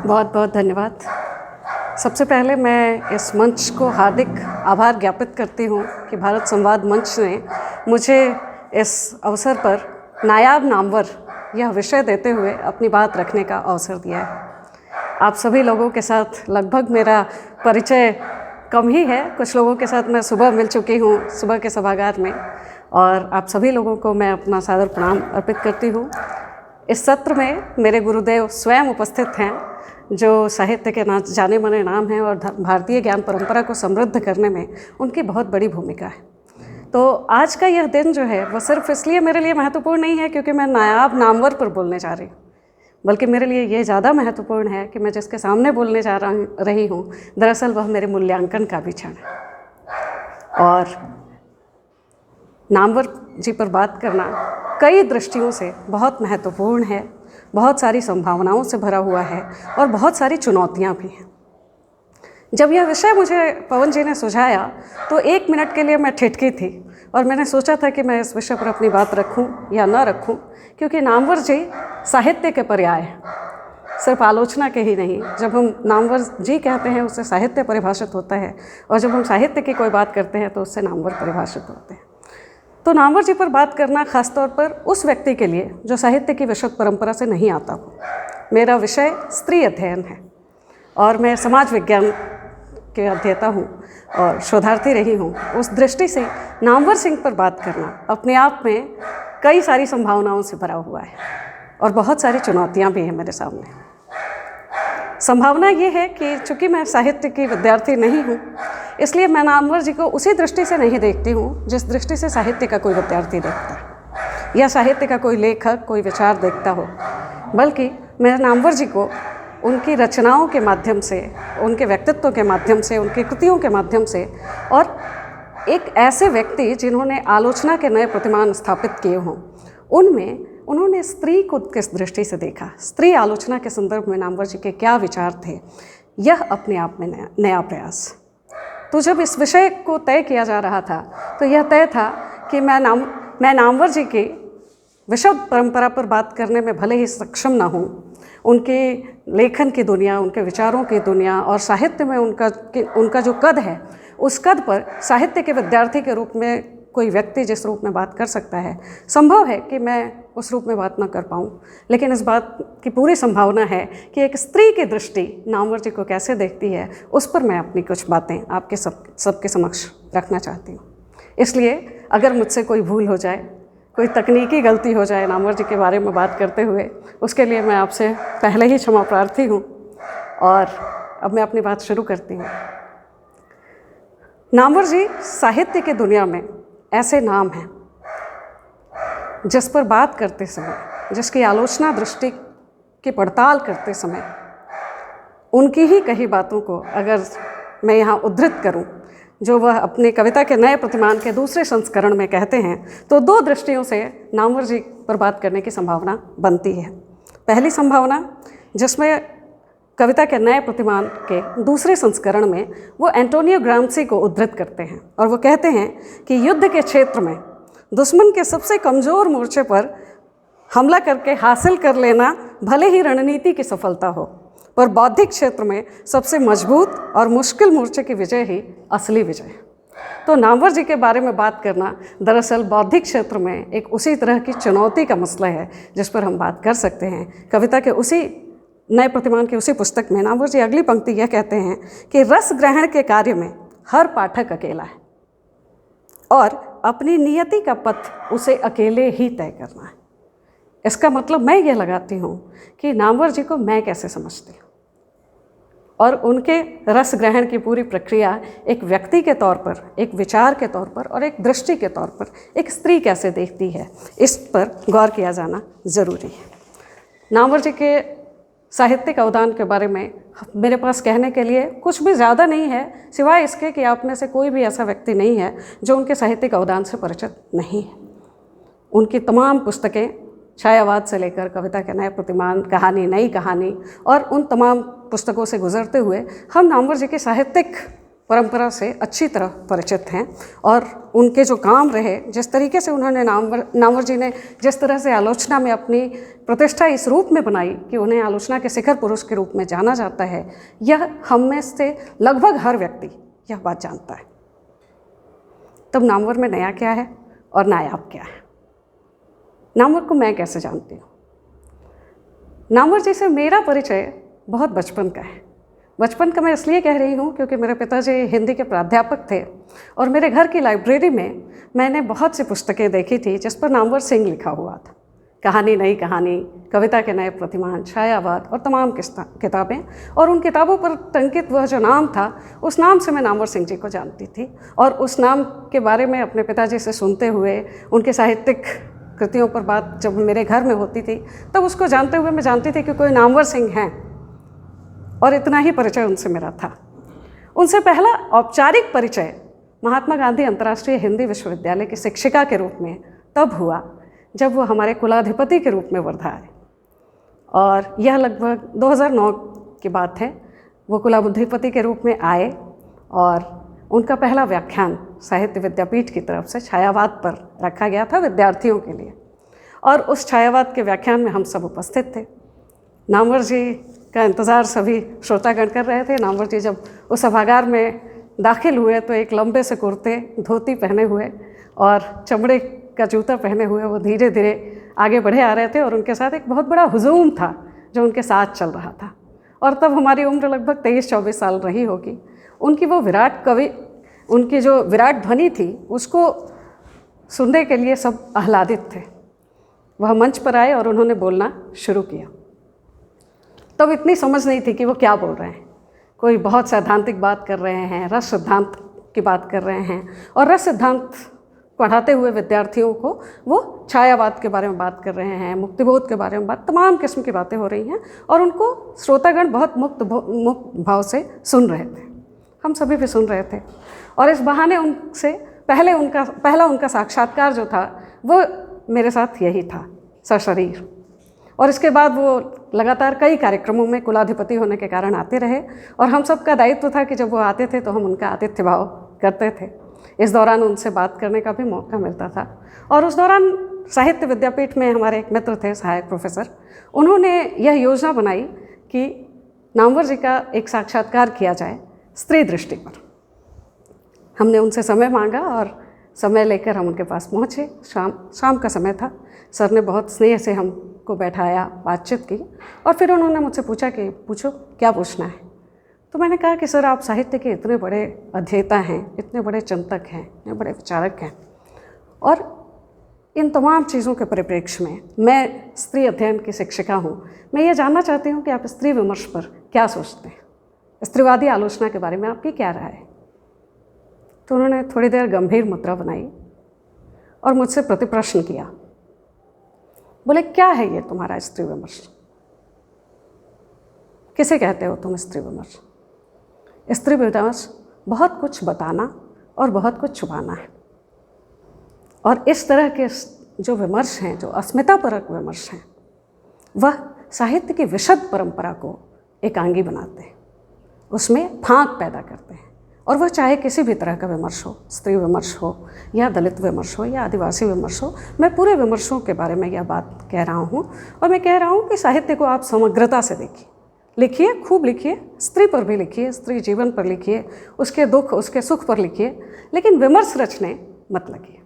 बहुत बहुत धन्यवाद। सबसे पहले मैं इस मंच को हार्दिक आभार ज्ञापित करती हूँ कि भारत संवाद मंच ने मुझे इस अवसर पर नायाब नामवर यह विषय देते हुए अपनी बात रखने का अवसर दिया है। आप सभी लोगों के साथ लगभग मेरा परिचय कम ही है। कुछ लोगों के साथ मैं सुबह मिल चुकी हूँ सुबह के सभागार में, और आप सभी लोगों को मैं अपना सादर प्रणाम अर्पित करती हूँ। इस सत्र में मेरे गुरुदेव स्वयं उपस्थित हैं, जो साहित्य के जाने माने नाम हैं और भारतीय ज्ञान परंपरा को समृद्ध करने में उनकी बहुत बड़ी भूमिका है। तो आज का यह दिन जो है वह सिर्फ इसलिए मेरे लिए महत्वपूर्ण नहीं है क्योंकि मैं नायाब नामवर पर बोलने जा रही हूँ, बल्कि मेरे लिए ये ज़्यादा महत्वपूर्ण है कि मैं जिसके सामने बोलने जा रही हूँ दरअसल वह मेरे मूल्यांकन का भी क्षण है। और नामवर जी पर बात करना कई दृष्टियों से बहुत महत्वपूर्ण है, बहुत सारी संभावनाओं से भरा हुआ है और बहुत सारी चुनौतियाँ भी हैं। जब यह विषय मुझे पवन जी ने सुझाया तो 1 मिनट के लिए मैं ठिठकी थी और मैंने सोचा था कि मैं इस विषय पर अपनी बात रखूं या ना रखूं, क्योंकि नामवर जी साहित्य के पर्याय हैं, सिर्फ आलोचना के ही नहीं। जब हम नामवर जी कहते हैं उससे साहित्य परिभाषित होता है, और जब हम साहित्य की कोई बात करते हैं तो उससे नामवर परिभाषित होते हैं। तो नामवर जी पर बात करना खासतौर पर उस व्यक्ति के लिए जो साहित्य की विशुद्ध परंपरा से नहीं आता हो। मेरा विषय स्त्री अध्ययन है और मैं समाज विज्ञान के अध्येता हूँ और शोधार्थी रही हूँ। उस दृष्टि से नामवर सिंह पर बात करना अपने आप में कई सारी संभावनाओं से भरा हुआ है और बहुत सारी चुनौतियाँ भी हैं मेरे सामने। संभावना ये है कि चूँकि मैं साहित्य की विद्यार्थी नहीं हूँ, इसलिए मैं नामवर जी को उसी दृष्टि से नहीं देखती हूँ जिस दृष्टि से साहित्य का कोई विद्यार्थी देखता है या साहित्य का कोई लेखक कोई विचार देखता हो, बल्कि मैं नामवर जी को उनकी रचनाओं के माध्यम से, उनके व्यक्तित्व के माध्यम से, उनकी कृतियों के माध्यम से, और एक ऐसे व्यक्ति जिन्होंने आलोचना के नए प्रतिमान स्थापित किए हों, उनमें उन्होंने स्त्री को किस दृष्टि से देखा, स्त्री आलोचना के संदर्भ में नामवर जी के क्या विचार थे, यह अपने आप में नया प्रयास। तो जब इस विषय को तय किया जा रहा था तो यह तय था कि मैं नामवर जी की विशुद्ध परंपरा पर बात करने में भले ही सक्षम ना हूँ, उनके लेखन की दुनिया, उनके विचारों की दुनिया और साहित्य में उनका जो कद है, उस कद पर साहित्य के विद्यार्थी के रूप में कोई व्यक्ति जिस रूप में बात कर सकता है, संभव है कि मैं उस रूप में बात ना कर पाऊँ, लेकिन इस बात की पूरी संभावना है कि एक स्त्री की दृष्टि नामवर जी को कैसे देखती है, उस पर मैं अपनी कुछ बातें आपके सबके समक्ष रखना चाहती हूँ। इसलिए अगर मुझसे कोई भूल हो जाए, कोई तकनीकी गलती हो जाए नामवर जी के बारे में बात करते हुए, उसके लिए मैं आपसे पहले ही क्षमा प्रार्थी हूँ। और अब मैं अपनी बात शुरू करती हूँ। नामवर जी साहित्य की दुनिया में ऐसे नाम हैं जिस पर बात करते समय, जिसकी आलोचना दृष्टि की पड़ताल करते समय, उनकी ही कही बातों को अगर मैं यहाँ उद्धृत करूँ, जो वह अपनी कविता के नए प्रतिमान के दूसरे संस्करण में कहते हैं, तो 2 दृष्टियों से नामवर जी पर बात करने की संभावना बनती है। पहली संभावना, जिसमें कविता के नए प्रतिमान के दूसरे संस्करण में वो एंटोनियो ग्राम्सी को उद्धृत करते हैं और वो कहते हैं कि युद्ध के क्षेत्र में दुश्मन के सबसे कमज़ोर मोर्चे पर हमला करके हासिल कर लेना भले ही रणनीति की सफलता हो, पर बौद्धिक क्षेत्र में सबसे मजबूत और मुश्किल मोर्चे की विजय ही असली विजय है। तो नामवर जी के बारे में बात करना दरअसल बौद्धिक क्षेत्र में एक उसी तरह की चुनौती का मसला है जिस पर हम बात कर सकते हैं। कविता के उसी नए प्रतिमान की उसी पुस्तक में नामवर जी अगली पंक्ति यह कहते हैं कि रस ग्रहण के कार्य में हर पाठक अकेला है और अपनी नियति का पथ उसे अकेले ही तय करना है। इसका मतलब मैं ये लगाती हूँ कि नामवर जी को मैं कैसे समझती हूँ और उनके रस ग्रहण की पूरी प्रक्रिया एक व्यक्ति के तौर पर, एक विचार के तौर पर और एक दृष्टि के तौर पर एक स्त्री कैसे देखती है, इस पर गौर किया जाना ज़रूरी है। नामवर जी के साहित्यिक अवदान के बारे में मेरे पास कहने के लिए कुछ भी ज़्यादा नहीं है, सिवाय इसके कि आप में से कोई भी ऐसा व्यक्ति नहीं है जो उनके साहित्यिक अवदान से परिचित नहीं है। उनकी तमाम पुस्तकें, छायावाद से लेकर कविता के नए प्रतिमान, कहानी, नई कहानी, और उन तमाम पुस्तकों से गुजरते हुए हम नामवर जी की साहित्यिक परंपरा से अच्छी तरह परिचित हैं और उनके जो काम रहे, जिस तरीके से उन्होंने नामवर जी ने जिस तरह से आलोचना में अपनी प्रतिष्ठा इस रूप में बनाई कि उन्हें आलोचना के शिखर पुरुष के रूप में जाना जाता है, यह हम में से लगभग हर व्यक्ति यह बात जानता है। तब नामवर में नया क्या है और नायाब क्या है? नामवर को मैं कैसे जानती हूँ? नामवर जी से मेरा परिचय बहुत बचपन का है। बचपन का मैं इसलिए कह रही हूँ क्योंकि मेरे पिताजी हिंदी के प्राध्यापक थे और मेरे घर की लाइब्रेरी में मैंने बहुत सी पुस्तकें देखी थी जिस पर नामवर सिंह लिखा हुआ था। कहानी, नई कहानी, कविता के नए प्रतिमान, छायावाद और तमाम किताबें, और उन किताबों पर टंकित वह जो नाम था, उस नाम से मैं नामवर सिंह जी को जानती थी। और उस नाम के बारे में अपने पिताजी से सुनते हुए, उनके साहित्यिक कृतियों पर बात जब मेरे घर में होती थी, तब उसको जानते हुए मैं जानती थी कि कोई नामवर सिंह हैं, और इतना ही परिचय उनसे मेरा था। उनसे पहला औपचारिक परिचय महात्मा गांधी अंतर्राष्ट्रीय हिंदी विश्वविद्यालय की शिक्षिका के रूप में तब हुआ जब वो हमारे कुलाधिपति के रूप में वर्धा आए, और यह लगभग 2009 की बात है। वो कुलाधिपति के रूप में आए और उनका पहला व्याख्यान साहित्य विद्यापीठ की तरफ से छायावाद पर रखा गया था विद्यार्थियों के लिए, और उस छायावाद के व्याख्यान में हम सब उपस्थित थे। नामवर जी का इंतज़ार सभी श्रोतागण कर रहे थे। नामवर जी जब उस सभागार में दाखिल हुए तो एक लंबे से कुर्ते, धोती पहने हुए और चमड़े का जूता पहने हुए वो धीरे धीरे आगे बढ़े आ रहे थे, और उनके साथ एक बहुत बड़ा हुजूम था जो उनके साथ चल रहा था। और तब हमारी उम्र लगभग 23-24 साल रही होगी। उनकी वो विराट कवि, उनकी जो विराट ध्वनि थी, उसको सुनने के लिए सब आह्लादित थे। वह मंच पर आए और उन्होंने बोलना शुरू किया। तब इतनी समझ नहीं थी कि वो क्या बोल रहे हैं। कोई बहुत सैद्धांतिक बात कर रहे हैं, रस सिद्धांत की बात कर रहे हैं, और रस सिद्धांत पढ़ाते हुए विद्यार्थियों को वो छायावाद के बारे में बात कर रहे हैं, मुक्तिबोध के बारे में तमाम किस्म की बातें हो रही हैं, और उनको श्रोतागण बहुत मुक्त भाव से सुन रहे थे। हम सभी भी सुन रहे थे, और इस बहाने उनसे पहला उनका साक्षात्कार जो था वो मेरे साथ यही था, सशरीर। और इसके बाद वो लगातार कई कार्यक्रमों में कुलाधिपति होने के कारण आते रहे, और हम सबका दायित्व था कि जब वो आते थे तो हम उनका आतिथ्य भाव करते थे। इस दौरान उनसे बात करने का भी मौका मिलता था। और उस दौरान साहित्य विद्यापीठ में हमारे एक मित्र थे, सहायक प्रोफेसर, उन्होंने यह योजना बनाई कि नामवर जी का एक साक्षात्कार किया जाए स्त्री दृष्टि पर। हमने उनसे समय मांगा और समय लेकर हम उनके पास पहुँचे। शाम का समय था। सर ने बहुत स्नेह से हमको बैठाया, बातचीत की, और फिर उन्होंने मुझसे पूछा कि पूछो क्या पूछना है। तो मैंने कहा कि सर, आप साहित्य के इतने बड़े अध्येता हैं, इतने बड़े चिंतक हैं, इतने बड़े विचारक हैं, और इन तमाम चीज़ों के परिप्रेक्ष्य में मैं स्त्री अध्ययन की शिक्षिका हूँ। मैं ये जानना चाहती हूँ कि आप स्त्री विमर्श पर क्या सोचते हैं, स्त्रीवादी आलोचना के बारे में आपकी क्या राय है। तो उन्होंने थोड़ी देर गंभीर मुद्रा बनाई और मुझसे प्रतिप्रश्न किया। बोले, क्या है ये तुम्हारा स्त्री विमर्श? किसे कहते हो तुम स्त्री विमर्श? स्त्री विमर्श बहुत कुछ बताना और बहुत कुछ छुपाना है। और इस तरह के जो विमर्श हैं, जो अस्मितापरक विमर्श हैं, वह साहित्य की विशद परंपरा को एकांगी बनाते हैं, उसमें फांक पैदा करते हैं। और वह चाहे किसी भी तरह का विमर्श हो, स्त्री विमर्श हो या दलित विमर्श हो या आदिवासी विमर्श हो। मैं पूरे विमर्शों के बारे में यह बात कह रहा हूँ, और मैं कह रहा हूँ कि साहित्य को आप समग्रता से देखिए, लिखिए, खूब लिखिए, स्त्री पर भी लिखिए, स्त्री जीवन पर लिखिए, उसके दुख उसके सुख पर लिखिए, लेकिन विमर्श रचने मत लगिए।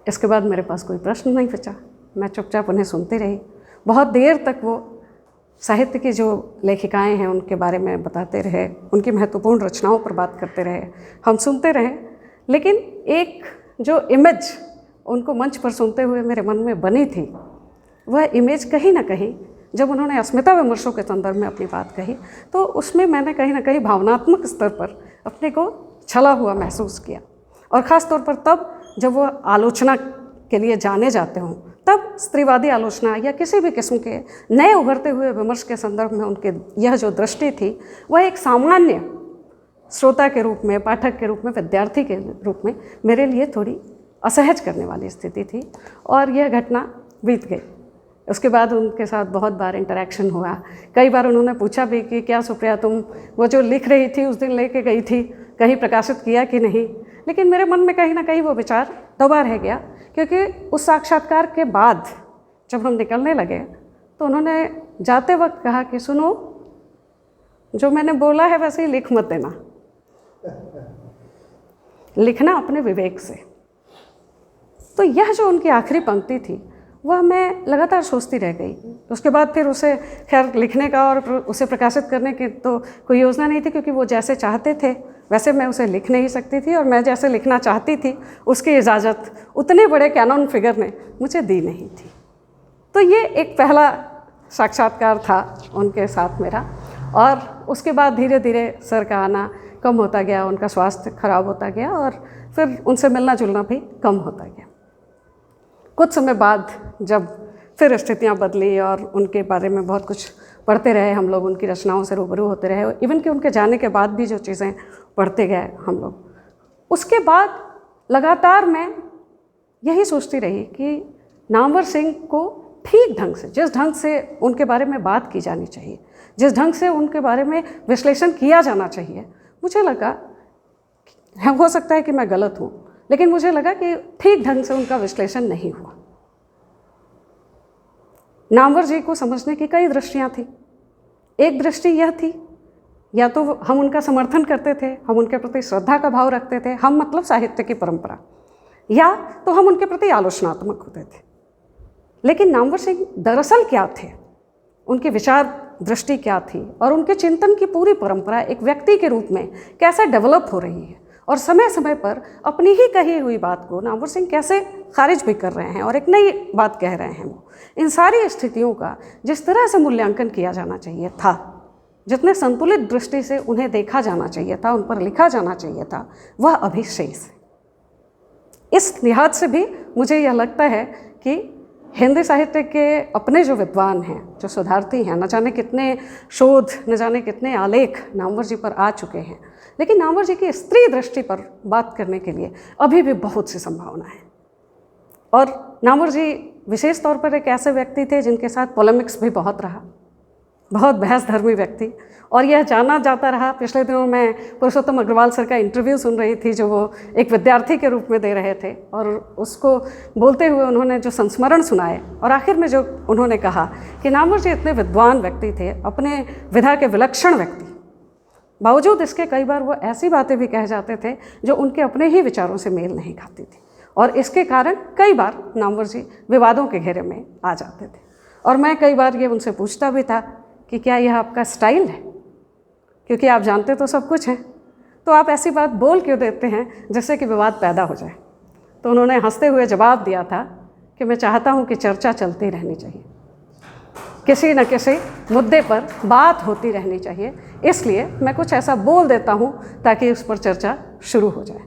इसके बाद मेरे पास कोई प्रश्न नहीं बचा। मैं चुपचाप उन्हें सुनती रही। बहुत देर तक वो साहित्य की जो लेखिकाएं हैं उनके बारे में बताते रहे, उनकी महत्वपूर्ण रचनाओं पर बात करते रहे, हम सुनते रहे। लेकिन एक जो इमेज उनको मंच पर सुनते हुए मेरे मन में बनी थी, वह इमेज कहीं ना कहीं, जब उन्होंने अस्मिता विमर्शों के संदर्भ में अपनी बात कही, तो उसमें मैंने कहीं ना कहीं भावनात्मक स्तर पर अपने को छला हुआ महसूस किया। और ख़ास तौर पर तब जब वो आलोचना के लिए जाने जाते हों, तब स्त्रीवादी आलोचना या किसी भी किस्म के नए उभरते हुए विमर्श के संदर्भ में उनके यह जो दृष्टि थी, वह एक सामान्य श्रोता के रूप में, पाठक के रूप में, विद्यार्थी के रूप में मेरे लिए थोड़ी असहज करने वाली स्थिति थी। और यह घटना बीत गई। उसके बाद उनके साथ बहुत बार इंटरेक्शन हुआ। कई बार उन्होंने पूछा भी कि क्या सुप्रिया तुम वो जो लिख रही थी उस दिन लेके गई थी, कहीं प्रकाशित किया कि नहीं। लेकिन मेरे मन में कहीं ना कहीं वो विचार दबा रह गया, क्योंकि उस साक्षात्कार के बाद जब हम निकलने लगे तो उन्होंने जाते वक्त कहा कि सुनो, जो मैंने बोला है वैसे ही लिख मत देना, लिखना अपने विवेक से। तो यह जो उनकी आखिरी पंक्ति थी वह मैं लगातार सोचती रह गई। उसके बाद फिर उसे खैर लिखने का और उसे प्रकाशित करने की तो कोई योजना नहीं थी, क्योंकि वो जैसे चाहते थे वैसे मैं उसे लिख नहीं सकती थी, और मैं जैसे लिखना चाहती थी उसकी इजाज़त उतने बड़े कैनन फिगर ने मुझे दी नहीं थी। तो ये एक पहला साक्षात्कार था उनके साथ मेरा। और उसके बाद धीरे धीरे सर का आना कम होता गया, उनका स्वास्थ्य खराब होता गया और फिर उनसे मिलना जुलना भी कम होता गया। कुछ समय बाद जब फिर स्थितियाँ बदली और उनके बारे में बहुत कुछ पढ़ते रहे हम लोग, उनकी रचनाओं से रूबरू होते रहे, इवन कि उनके जाने के बाद भी जो चीज़ें पढ़ते गए हम लोग, उसके बाद लगातार मैं यही सोचती रही कि नामवर सिंह को ठीक ढंग से, जिस ढंग से उनके बारे में बात की जानी चाहिए, जिस ढंग से उनके बारे में विश्लेषण किया जाना चाहिए, मुझे लगा, हो सकता है कि मैं गलत हूँ, लेकिन मुझे लगा कि ठीक ढंग से उनका विश्लेषण नहीं हुआ। नामवर जी को समझने की कई दृष्टियाँ थी। एक दृष्टि यह थी, या तो हम उनका समर्थन करते थे, हम उनके प्रति श्रद्धा का भाव रखते थे, हम मतलब साहित्य की परंपरा, या तो हम उनके प्रति आलोचनात्मक होते थे। लेकिन नामवर सिंह दरअसल क्या थे, उनकी विचार दृष्टि क्या थी, और उनके चिंतन की पूरी परंपरा एक व्यक्ति के रूप में कैसे डेवलप हो रही है, और समय समय पर अपनी ही कही हुई बात को नामवर सिंह कैसे खारिज भी कर रहे हैं और एक नई बात कह रहे हैं। वो इन सारी स्थितियों का जिस तरह से मूल्यांकन किया जाना चाहिए था, जितने संतुलित दृष्टि से उन्हें देखा जाना चाहिए था, उन पर लिखा जाना चाहिए था, वह अभी शेष है। इस लिहाज से भी मुझे यह लगता है कि हिंदी साहित्य के अपने जो विद्वान हैं, जो शोधार्थी हैं, न जाने कितने शोध, न जाने कितने आलेख नामवर जी पर आ चुके हैं, लेकिन नामवर जी की स्त्री दृष्टि पर बात करने के लिए अभी भी बहुत सी संभावना है। और नामवर जी विशेष तौर पर एक ऐसे व्यक्ति थे जिनके साथ पॉलेमिक्स भी बहुत रहा, बहुत बहस धर्मी व्यक्ति। और यह जाना जाता रहा, पिछले दिनों मैं पुरुषोत्तम अग्रवाल सर का इंटरव्यू सुन रही थी जो वो एक विद्यार्थी के रूप में दे रहे थे, और उसको बोलते हुए उन्होंने जो संस्मरण सुनाए और आखिर में जो उन्होंने कहा कि नामवर जी इतने विद्वान व्यक्ति थे, अपने विधा के विलक्षण व्यक्ति, बावजूद इसके कई बार वो ऐसी बातें भी कह जाते थे जो उनके अपने ही विचारों से मेल नहीं खाती थी, और इसके कारण कई बार नामवर जी विवादों के घेरे में आ जाते थे। और मैं कई बार ये उनसे पूछता भी था कि क्या यह आपका स्टाइल है, क्योंकि आप जानते तो सब कुछ हैं, तो आप ऐसी बात बोल क्यों देते हैं जिससे कि विवाद पैदा हो जाए। तो उन्होंने हंसते हुए जवाब दिया था कि मैं चाहता हूँ कि चर्चा चलती रहनी चाहिए, किसी न किसी मुद्दे पर बात होती रहनी चाहिए, इसलिए मैं कुछ ऐसा बोल देता हूँ ताकि उस पर चर्चा शुरू हो जाए।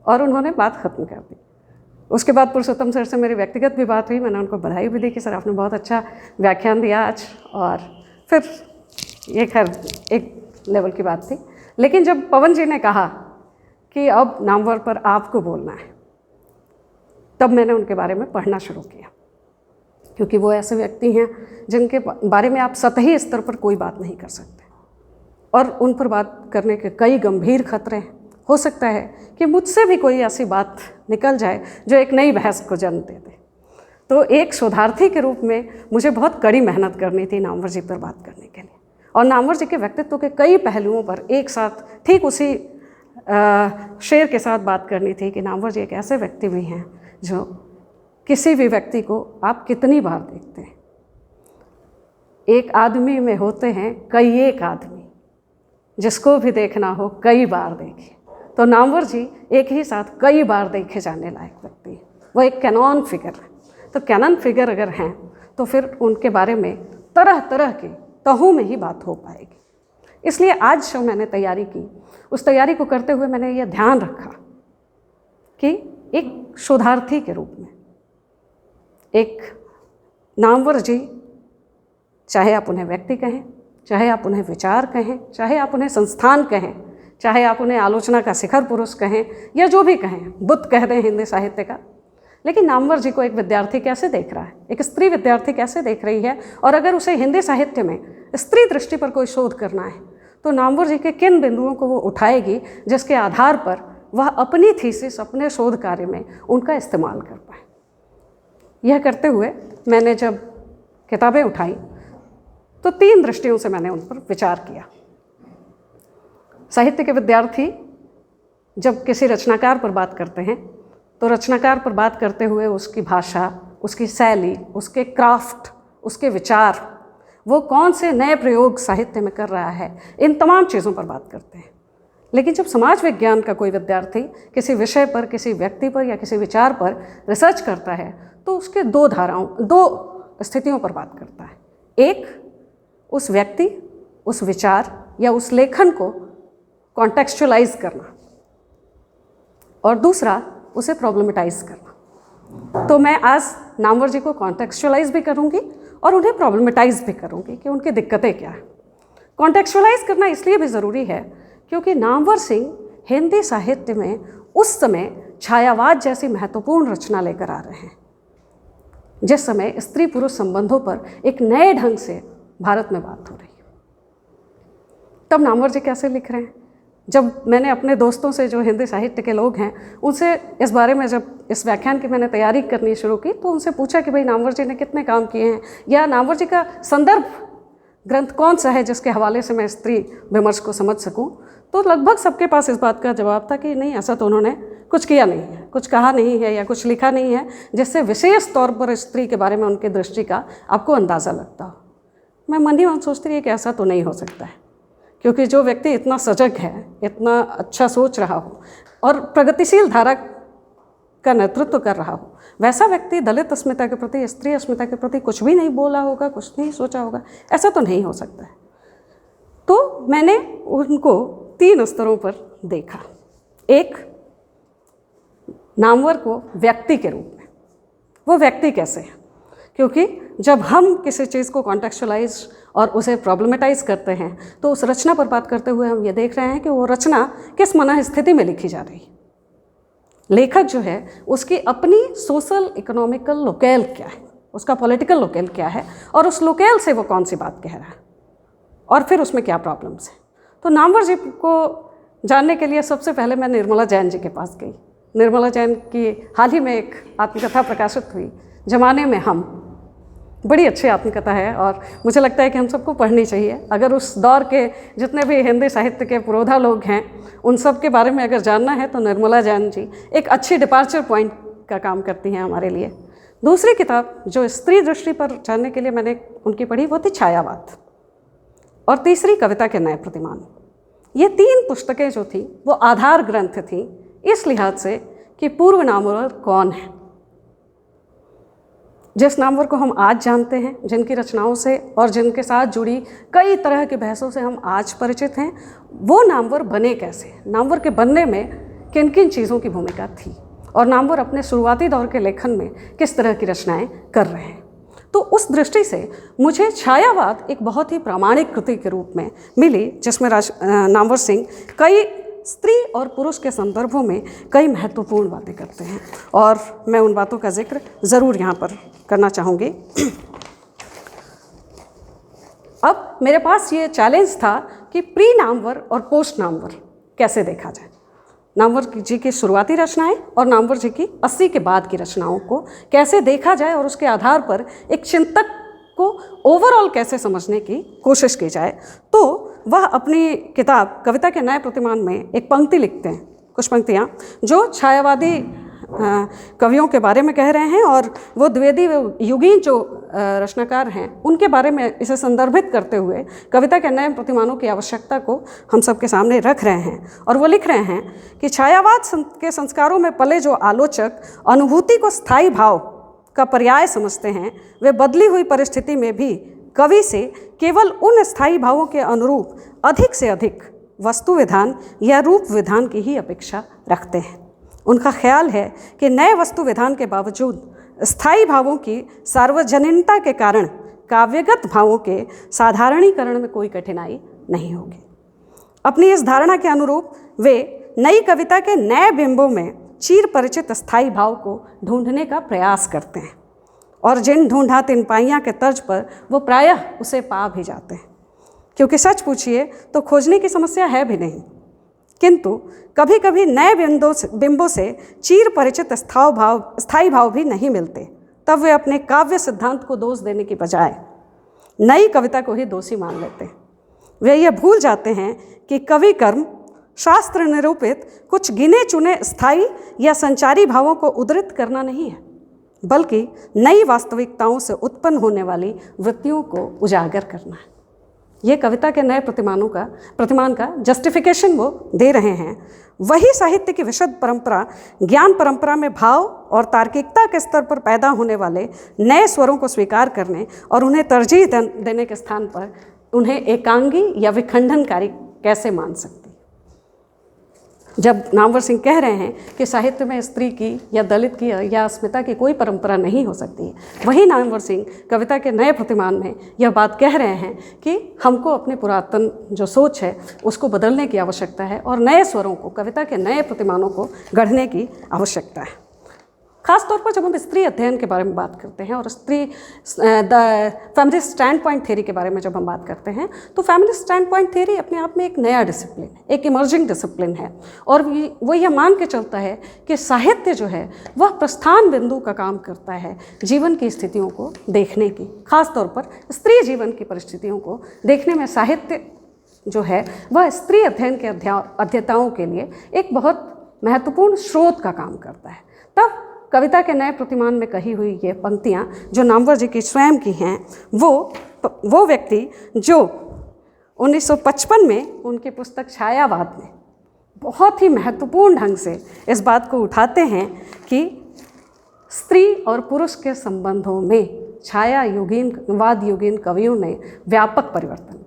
और उन्होंने बात ख़त्म कर दी। उसके बाद पुरुषोत्तम सर से मेरी व्यक्तिगत भी बात हुई, मैंने उनको बधाई भी दी कि सर आपने बहुत अच्छा व्याख्यान दिया आज, और फिर ये खैर एक लेवल की बात थी। लेकिन जब पवन जी ने कहा कि अब नामवर पर आपको बोलना है, तब मैंने उनके बारे में पढ़ना शुरू किया, क्योंकि वो ऐसे व्यक्ति हैं जिनके बारे में आप सतही स्तर पर कोई बात नहीं कर सकते, और उन पर बात करने के कई गंभीर खतरे हैं। हो सकता है कि मुझसे भी कोई ऐसी बात निकल जाए जो एक नई बहस को जन्म दे दे। तो एक शोधार्थी के रूप में मुझे बहुत कड़ी मेहनत करनी थी नामवर जी पर बात करने के लिए, और नामवर जी के व्यक्तित्व के कई पहलुओं पर एक साथ ठीक उसी शेर के साथ बात करनी थी कि नामवर जी एक ऐसे व्यक्ति भी हैं जो किसी भी व्यक्ति को आप कितनी बार देखते हैं, एक आदमी में होते हैं कई एक आदमी, जिसको भी देखना हो कई बार देखिए। तो नामवर जी एक ही साथ कई बार देखे जाने लायक व्यक्ति हैं, वो एक कैनन फिगर है। तो कैनन फिगर अगर हैं तो फिर उनके बारे में तरह तरह के तहों में ही बात हो पाएगी। इसलिए आज जो मैंने तैयारी की, उस तैयारी को करते हुए मैंने ये ध्यान रखा कि एक शोधार्थी के रूप में एक नामवर जी, चाहे आप उन्हें व्यक्ति कहें, चाहे आप उन्हें विचार कहें, चाहे आप उन्हें संस्थान कहें, चाहे आप उन्हें आलोचना का शिखर पुरुष कहें, या जो भी कहें, बुद्ध कह दें हिंदी साहित्य का, लेकिन नामवर जी को एक विद्यार्थी कैसे देख रहा है, एक स्त्री विद्यार्थी कैसे देख रही है, और अगर उसे हिंदी साहित्य में स्त्री दृष्टि पर कोई शोध करना है तो नामवर जी के किन बिंदुओं को वो उठाएगी जिसके आधार पर वह अपनी थीसिस, अपने शोध कार्य में उनका इस्तेमाल कर पाए। यह करते हुए मैंने जब किताबें उठाई तो 3 दृष्टियों से मैंने उन पर विचार किया। साहित्य के विद्यार्थी जब किसी रचनाकार पर बात करते हैं तो रचनाकार पर बात करते हुए उसकी भाषा, उसकी शैली, उसके क्राफ्ट, उसके विचार, वो कौन से नए प्रयोग साहित्य में कर रहा है, इन तमाम चीज़ों पर बात करते हैं। लेकिन जब समाज विज्ञान का कोई विद्यार्थी किसी विषय पर, किसी व्यक्ति पर या किसी विचार पर रिसर्च करता है तो उसके 2 स्थितियों पर बात करता है। एक, उस व्यक्ति, उस विचार या उस लेखन को कॉन्टेक्चुअलाइज करना, और दूसरा, उसे प्रॉब्लमेटाइज करना। तो मैं आज नामवर जी को कॉन्टेक्चुअलाइज भी करूँगी और उन्हें प्रॉब्लमेटाइज भी करूँगी कि उनकी दिक्कतें क्या हैं। कॉन्टेक्चुअलाइज करना इसलिए भी ज़रूरी है क्योंकि नामवर सिंह हिंदी साहित्य में उस समय छायावाद जैसी महत्वपूर्ण रचना लेकर आ रहे हैं, जिस समय स्त्री पुरुष संबंधों पर एक नए ढंग से भारत में बात हो रही है। तब नामवर जी कैसे लिख रहे हैं? जब मैंने अपने दोस्तों से, जो हिंदी साहित्य के लोग हैं, उनसे इस बारे में, जब इस व्याख्यान की मैंने तैयारी करनी शुरू की तो उनसे पूछा कि भाई नामवर जी ने कितने काम किए हैं, या नामवर जी का संदर्भ ग्रंथ कौन सा है जिसके हवाले से मैं स्त्री विमर्श को समझ सकूं, तो लगभग सबके पास इस बात का जवाब था कि नहीं, ऐसा तो उन्होंने कुछ किया नहीं है, कुछ कहा नहीं है या कुछ लिखा नहीं है जिससे विशेष तौर पर स्त्री के बारे में उनकी दृष्टि का आपको अंदाज़ा लगता हो। मैं मन ही मन सोचती रही कि ऐसा तो नहीं हो सकता है, क्योंकि जो व्यक्ति इतना सजग है, इतना अच्छा सोच रहा हो और प्रगतिशील धारा का नेतृत्व कर रहा हो, वैसा व्यक्ति दलित अस्मिता के प्रति, स्त्री अस्मिता के प्रति कुछ भी नहीं बोला होगा, कुछ नहीं सोचा होगा, ऐसा तो नहीं हो सकता है। तो मैंने उनको 3 स्तरों पर देखा। एक, नामवर को व्यक्ति के रूप में, वो व्यक्ति कैसे है, क्योंकि जब हम किसी चीज़ को कॉन्टेक्चुअलाइज और उसे प्रॉब्लमेटाइज करते हैं तो उस रचना पर बात करते हुए हम ये देख रहे हैं कि वो रचना किस मन स्थिति में लिखी जा रही है। लेखक जो है उसकी अपनी सोशल इकोनॉमिकल लोकेल क्या है, उसका पॉलिटिकल लोकेल क्या है, और उस लोकेल से वो कौन सी बात कह रहा है, और फिर उसमें क्या प्रॉब्लम्स है। तो नामवर जी को जानने के लिए सबसे पहले मैं निर्मला जैन जी के पास गई। निर्मला जैन की हाल ही में एक आत्मकथा प्रकाशित हुई, जमाने में हम, बड़ी अच्छी आत्मकथा है और मुझे लगता है कि हम सबको पढ़नी चाहिए। अगर उस दौर के जितने भी हिंदी साहित्य के पुरोधा लोग हैं उन सब के बारे में अगर जानना है तो निर्मला जैन जी एक अच्छी डिपार्चर पॉइंट का काम करती हैं हमारे लिए। दूसरी किताब जो स्त्री दृष्टि पर जानने के लिए मैंने उनकी पढ़ी वो थी छायावाद, और तीसरी कविता के नए प्रतिमान। ये 3 पुस्तकें जो थी वो आधार ग्रंथ थी इस लिहाज से कि पूर्व नामवर कौन है। जिस नामवर को हम आज जानते हैं, जिनकी रचनाओं से और जिनके साथ जुड़ी कई तरह की बहसों से हम आज परिचित हैं, वो नामवर बने कैसे, नामवर के बनने में किन किन चीज़ों की भूमिका थी, और नामवर अपने शुरुआती दौर के लेखन में किस तरह की रचनाएं कर रहे हैं। तो उस दृष्टि से मुझे छायावाद एक बहुत ही प्रामाणिक कृति के रूप में मिली, जिसमें नामवर सिंह कई स्त्री और पुरुष के संदर्भों में कई महत्वपूर्ण बातें करते हैं, और मैं उन बातों का जिक्र ज़रूर यहाँ पर करना चाहूँगी। अब मेरे पास ये चैलेंज था कि प्री नामवर और पोस्ट नामवर कैसे देखा जाए, नामवर जी की शुरुआती रचनाएं और नामवर जी की 80 के बाद की रचनाओं को कैसे देखा जाए, और उसके आधार पर एक चिंतक को ओवरऑल कैसे समझने की कोशिश की जाए। तो वह अपनी किताब कविता के नए प्रतिमान में एक पंक्ति लिखते हैं, कुछ पंक्तियाँ जो छायावादी कवियों के बारे में कह रहे हैं, और वो द्विवेदी युगीन जो रचनाकार हैं उनके बारे में इसे संदर्भित करते हुए कविता के नए प्रतिमानों की आवश्यकता को हम सबके सामने रख रहे हैं। और वो लिख रहे हैं कि छायावाद के संस्कारों में पले जो आलोचक अनुभूति को स्थायी भाव का पर्याय समझते हैं, वे बदली हुई परिस्थिति में भी कवि से केवल उन स्थायी भावों के अनुरूप अधिक से अधिक वस्तु विधान या रूप विधान की ही अपेक्षा रखते हैं। उनका ख्याल है कि नए वस्तु विधान के बावजूद स्थायी भावों की सार्वजनीनता के कारण काव्यगत भावों के साधारणीकरण में कोई कठिनाई नहीं होगी। अपनी इस धारणा के अनुरूप वे नई कविता के नए बिंबों में चिर परिचित स्थायी भाव को ढूंढने का प्रयास करते हैं, और जिन ढूंढा तिन पाइयाँ के तर्ज पर वो प्रायः उसे पा भी जाते हैं। क्योंकि सच पूछिए तो खोजने की समस्या है भी नहीं, किंतु कभी कभी नए बिंबों से चीर परिचित स्थायी भाव भी नहीं मिलते। तब वे अपने काव्य सिद्धांत को दोष देने की बजाय नई कविता को ही दोषी मान लेते हैं। वे ये भूल जाते हैं कि कवि कर्म शास्त्र निरूपित कुछ गिने चुने स्थायी या संचारी भावों को उद्धृत करना नहीं है, बल्कि नई वास्तविकताओं से उत्पन्न होने वाली वृत्तियों को उजागर करना है। ये कविता के नए प्रतिमान का जस्टिफिकेशन वो दे रहे हैं। वही साहित्य की विशुद्ध परंपरा ज्ञान परंपरा में भाव और तार्किकता के स्तर पर पैदा होने वाले नए स्वरों को स्वीकार करने और उन्हें तरजीह देने के स्थान पर उन्हें एकांगी या विखंडनकारी कैसे मान सकती। जब नामवर सिंह कह रहे हैं कि साहित्य में स्त्री की या दलित की या अस्मिता की कोई परंपरा नहीं हो सकती है, वही नामवर सिंह कविता के नए प्रतिमान में यह बात कह रहे हैं कि हमको अपने पुरातन जो सोच है उसको बदलने की आवश्यकता है और नए स्वरों को, कविता के नए प्रतिमानों को गढ़ने की आवश्यकता है। खास तौर पर जब हम स्त्री अध्ययन के बारे में बात करते हैं और फैमिलिस्ट स्टैंड पॉइंट थ्योरी के बारे में जब हम बात करते हैं, तो फैमिलिस्ट स्टैंड पॉइंट थ्योरी अपने आप में एक नया डिसिप्लिन है, एक इमर्जिंग डिसिप्लिन है, और वो यह मान के चलता है कि साहित्य जो है वह प्रस्थान बिंदु का काम करता है जीवन की स्थितियों को देखने की। खास तौर पर स्त्री जीवन की परिस्थितियों को देखने में साहित्य जो है वह स्त्री अध्ययन के अध्येताओं के लिए एक बहुत महत्वपूर्ण स्रोत का काम करता है। तब कविता के नए प्रतिमान में कही हुई ये पंक्तियाँ जो नामवर जी की स्वयं की हैं, वो व्यक्ति जो 1955 में उनकी पुस्तक छायावाद में बहुत ही महत्वपूर्ण ढंग से इस बात को उठाते हैं कि स्त्री और पुरुष के संबंधों में छायावाद युगीन कवियों ने व्यापक परिवर्तन किया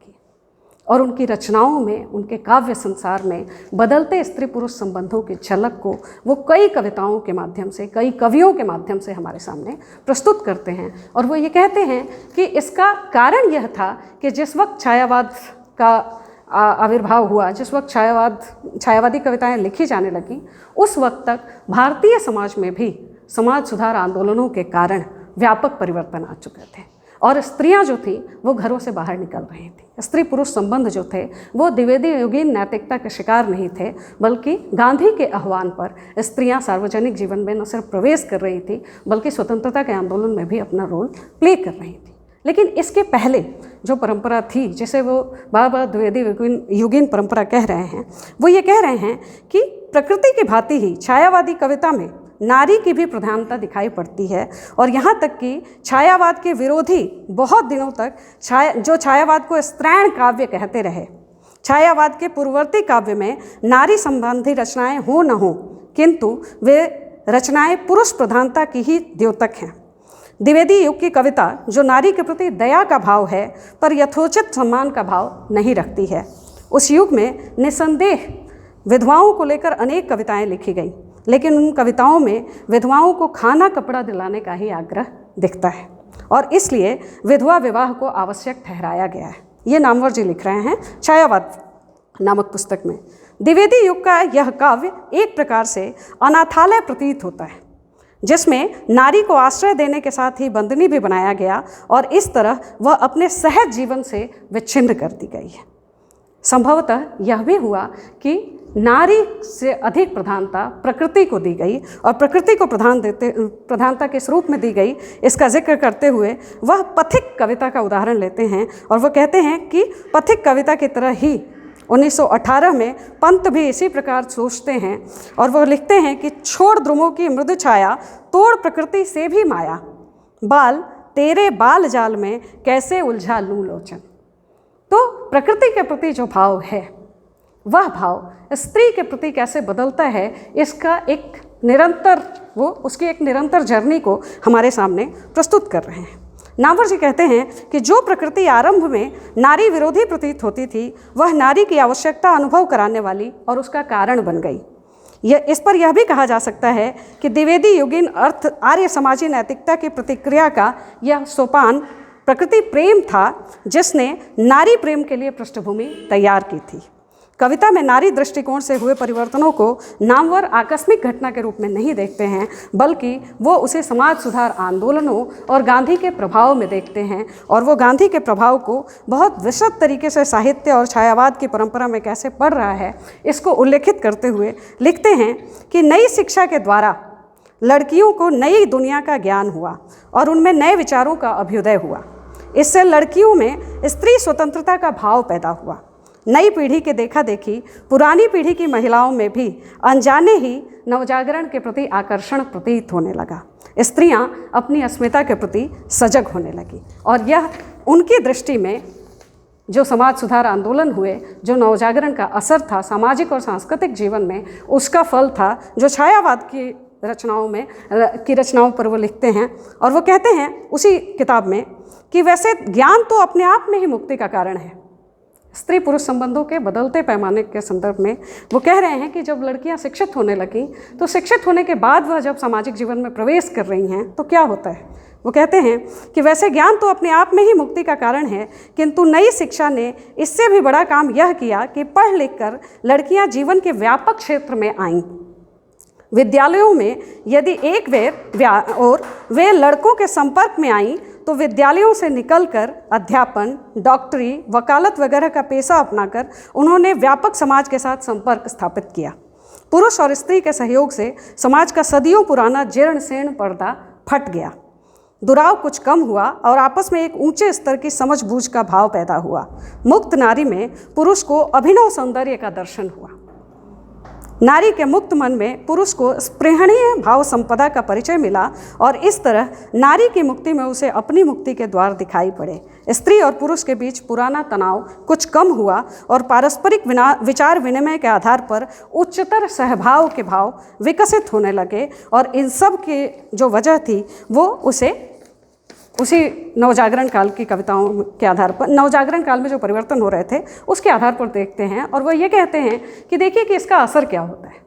और उनकी रचनाओं में, उनके काव्य संसार में बदलते स्त्री पुरुष संबंधों की झलक को वो कई कविताओं के माध्यम से, कई कवियों के माध्यम से हमारे सामने प्रस्तुत करते हैं। और वो ये कहते हैं कि इसका कारण यह था कि जिस वक्त छायावाद का आविर्भाव हुआ, जिस वक्त छायावादी कविताएं लिखी जाने लगीं, उस वक्त तक भारतीय समाज में भी समाज सुधार आंदोलनों के कारण व्यापक परिवर्तन आ चुके थे और स्त्रियां जो थीं वो घरों से बाहर निकल रही थी। स्त्री पुरुष संबंध जो थे वो द्विवेदी युगीन नैतिकता के शिकार नहीं थे, बल्कि गांधी के आह्वान पर स्त्रियां सार्वजनिक जीवन में न सिर्फ प्रवेश कर रही थी बल्कि स्वतंत्रता के आंदोलन में भी अपना रोल प्ले कर रही थी। लेकिन इसके पहले जो परंपरा थी, जिसे वो बार बार द्विवेदी युगीन परंपरा कह रहे हैं, वो ये कह रहे हैं कि प्रकृति की भांति ही छायावादी कविता में नारी की भी प्रधानता दिखाई पड़ती है। और यहाँ तक कि छायावाद के विरोधी बहुत दिनों तक जो छायावाद को स्त्रैण काव्य कहते रहे, छायावाद के पूर्ववर्ती काव्य में नारी संबंधी रचनाएं हो न हो, किंतु वे रचनाएं पुरुष प्रधानता की ही द्योतक हैं। द्विवेदी युग की कविता जो नारी के प्रति दया का भाव है पर यथोचित सम्मान का भाव नहीं रखती है। उस युग में निसंदेह विधवाओं को लेकर अनेक कविताएं लिखी गईं, लेकिन उन कविताओं में विधवाओं को खाना कपड़ा दिलाने का ही आग्रह दिखता है और इसलिए विधवा विवाह को आवश्यक ठहराया गया है। ये नामवर जी लिख रहे हैं छायावाद नामक पुस्तक में। द्विवेदी युग का यह काव्य एक प्रकार से अनाथालय प्रतीत होता है, जिसमें नारी को आश्रय देने के साथ ही बंदनी भी बनाया गया और इस तरह वह अपने सहज जीवन से विच्छिन्न कर दी गई है। संभवतः यह भी हुआ कि नारी से अधिक प्रधानता प्रकृति को दी गई और प्रकृति को प्रधानता के स्वरूप में दी गई। इसका जिक्र करते हुए वह पथिक कविता का उदाहरण लेते हैं और वह कहते हैं कि पथिक कविता की तरह ही 1918 में पंत भी इसी प्रकार सोचते हैं और वह लिखते हैं कि छोड़ द्रुमों की मृदु छाया, तोड़ प्रकृति से भी माया, बाल तेरे बाल जाल में कैसे उलझा लू लोचन। तो प्रकृति के प्रति जो भाव है वह भाव स्त्री के प्रति कैसे बदलता है, इसका एक निरंतर उसकी एक निरंतर जर्नी को हमारे सामने प्रस्तुत कर रहे हैं। नामवर जी कहते हैं कि जो प्रकृति आरंभ में नारी विरोधी प्रतीत होती थी वह नारी की आवश्यकता अनुभव कराने वाली और उसका कारण बन गई। इस पर यह भी कहा जा सकता है कि द्विवेदी युगीन अर्थ आर्य समाजी नैतिकता की प्रतिक्रिया का यह सोपान प्रकृति प्रेम था, जिसने नारी प्रेम के लिए पृष्ठभूमि तैयार की थी। कविता में नारी दृष्टिकोण से हुए परिवर्तनों को नामवर आकस्मिक घटना के रूप में नहीं देखते हैं, बल्कि वो उसे समाज सुधार आंदोलनों और गांधी के प्रभाव में देखते हैं, और वो गांधी के प्रभाव को बहुत विशद तरीके से साहित्य और छायावाद की परंपरा में कैसे पढ़ रहा है, इसको उल्लेखित करते हुए लिखते हैं कि नई शिक्षा के द्वारा लड़कियों को नई दुनिया का ज्ञान हुआ और उनमें नए विचारों का अभ्युदय हुआ। इससे लड़कियों में स्त्री स्वतंत्रता का भाव पैदा हुआ। नई पीढ़ी के देखा देखी पुरानी पीढ़ी की महिलाओं में भी अनजाने ही नवजागरण के प्रति आकर्षण प्रतीत होने लगा। स्त्रियां अपनी अस्मिता के प्रति सजग होने लगी, और यह उनकी दृष्टि में जो समाज सुधार आंदोलन हुए, जो नवजागरण का असर था सामाजिक और सांस्कृतिक जीवन में, उसका फल था जो छायावाद की रचनाओं पर वो लिखते हैं। और वो कहते हैं उसी किताब में कि वैसे ज्ञान तो अपने आप में ही मुक्ति का कारण है। स्त्री पुरुष संबंधों के बदलते पैमाने के संदर्भ में वो कह रहे हैं कि जब लड़कियां शिक्षित होने लगीं, तो शिक्षित होने के बाद वह जब सामाजिक जीवन में प्रवेश कर रही हैं तो क्या होता है। वो कहते हैं कि वैसे ज्ञान तो अपने आप में ही मुक्ति का कारण है, किंतु नई शिक्षा ने इससे भी बड़ा काम यह किया कि पढ़ लिख कर लड़कियाँ जीवन के व्यापक क्षेत्र में आईं। विद्यालयों में यदि एक बार और वे लड़कों के संपर्क में आईं, तो विद्यालयों से निकलकर अध्यापन, डॉक्टरी, वकालत वगैरह का पेशा अपनाकर उन्होंने व्यापक समाज के साथ संपर्क स्थापित किया। पुरुष और स्त्री के सहयोग से समाज का सदियों पुराना जीर्ण शीर्ण पर्दा फट गया, दुराव कुछ कम हुआ और आपस में एक ऊंचे स्तर की समझबूझ का भाव पैदा हुआ। मुक्त नारी में पुरुष को अभिनव सौंदर्य का दर्शन हुआ। नारी के मुक्त मन में पुरुष को स्पृहणीय भाव संपदा का परिचय मिला, और इस तरह नारी की मुक्ति में उसे अपनी मुक्ति के द्वार दिखाई पड़े। स्त्री और पुरुष के बीच पुराना तनाव कुछ कम हुआ और पारस्परिक विचार विनिमय के आधार पर उच्चतर सहभाव के भाव विकसित होने लगे, और इन सब की जो वजह थी वो उसी नवजागरण काल की कविताओं के आधार पर, नवजागरण काल में जो परिवर्तन हो रहे थे उसके आधार पर देखते हैं। और वह ये कहते हैं कि देखिए कि इसका असर क्या होता है।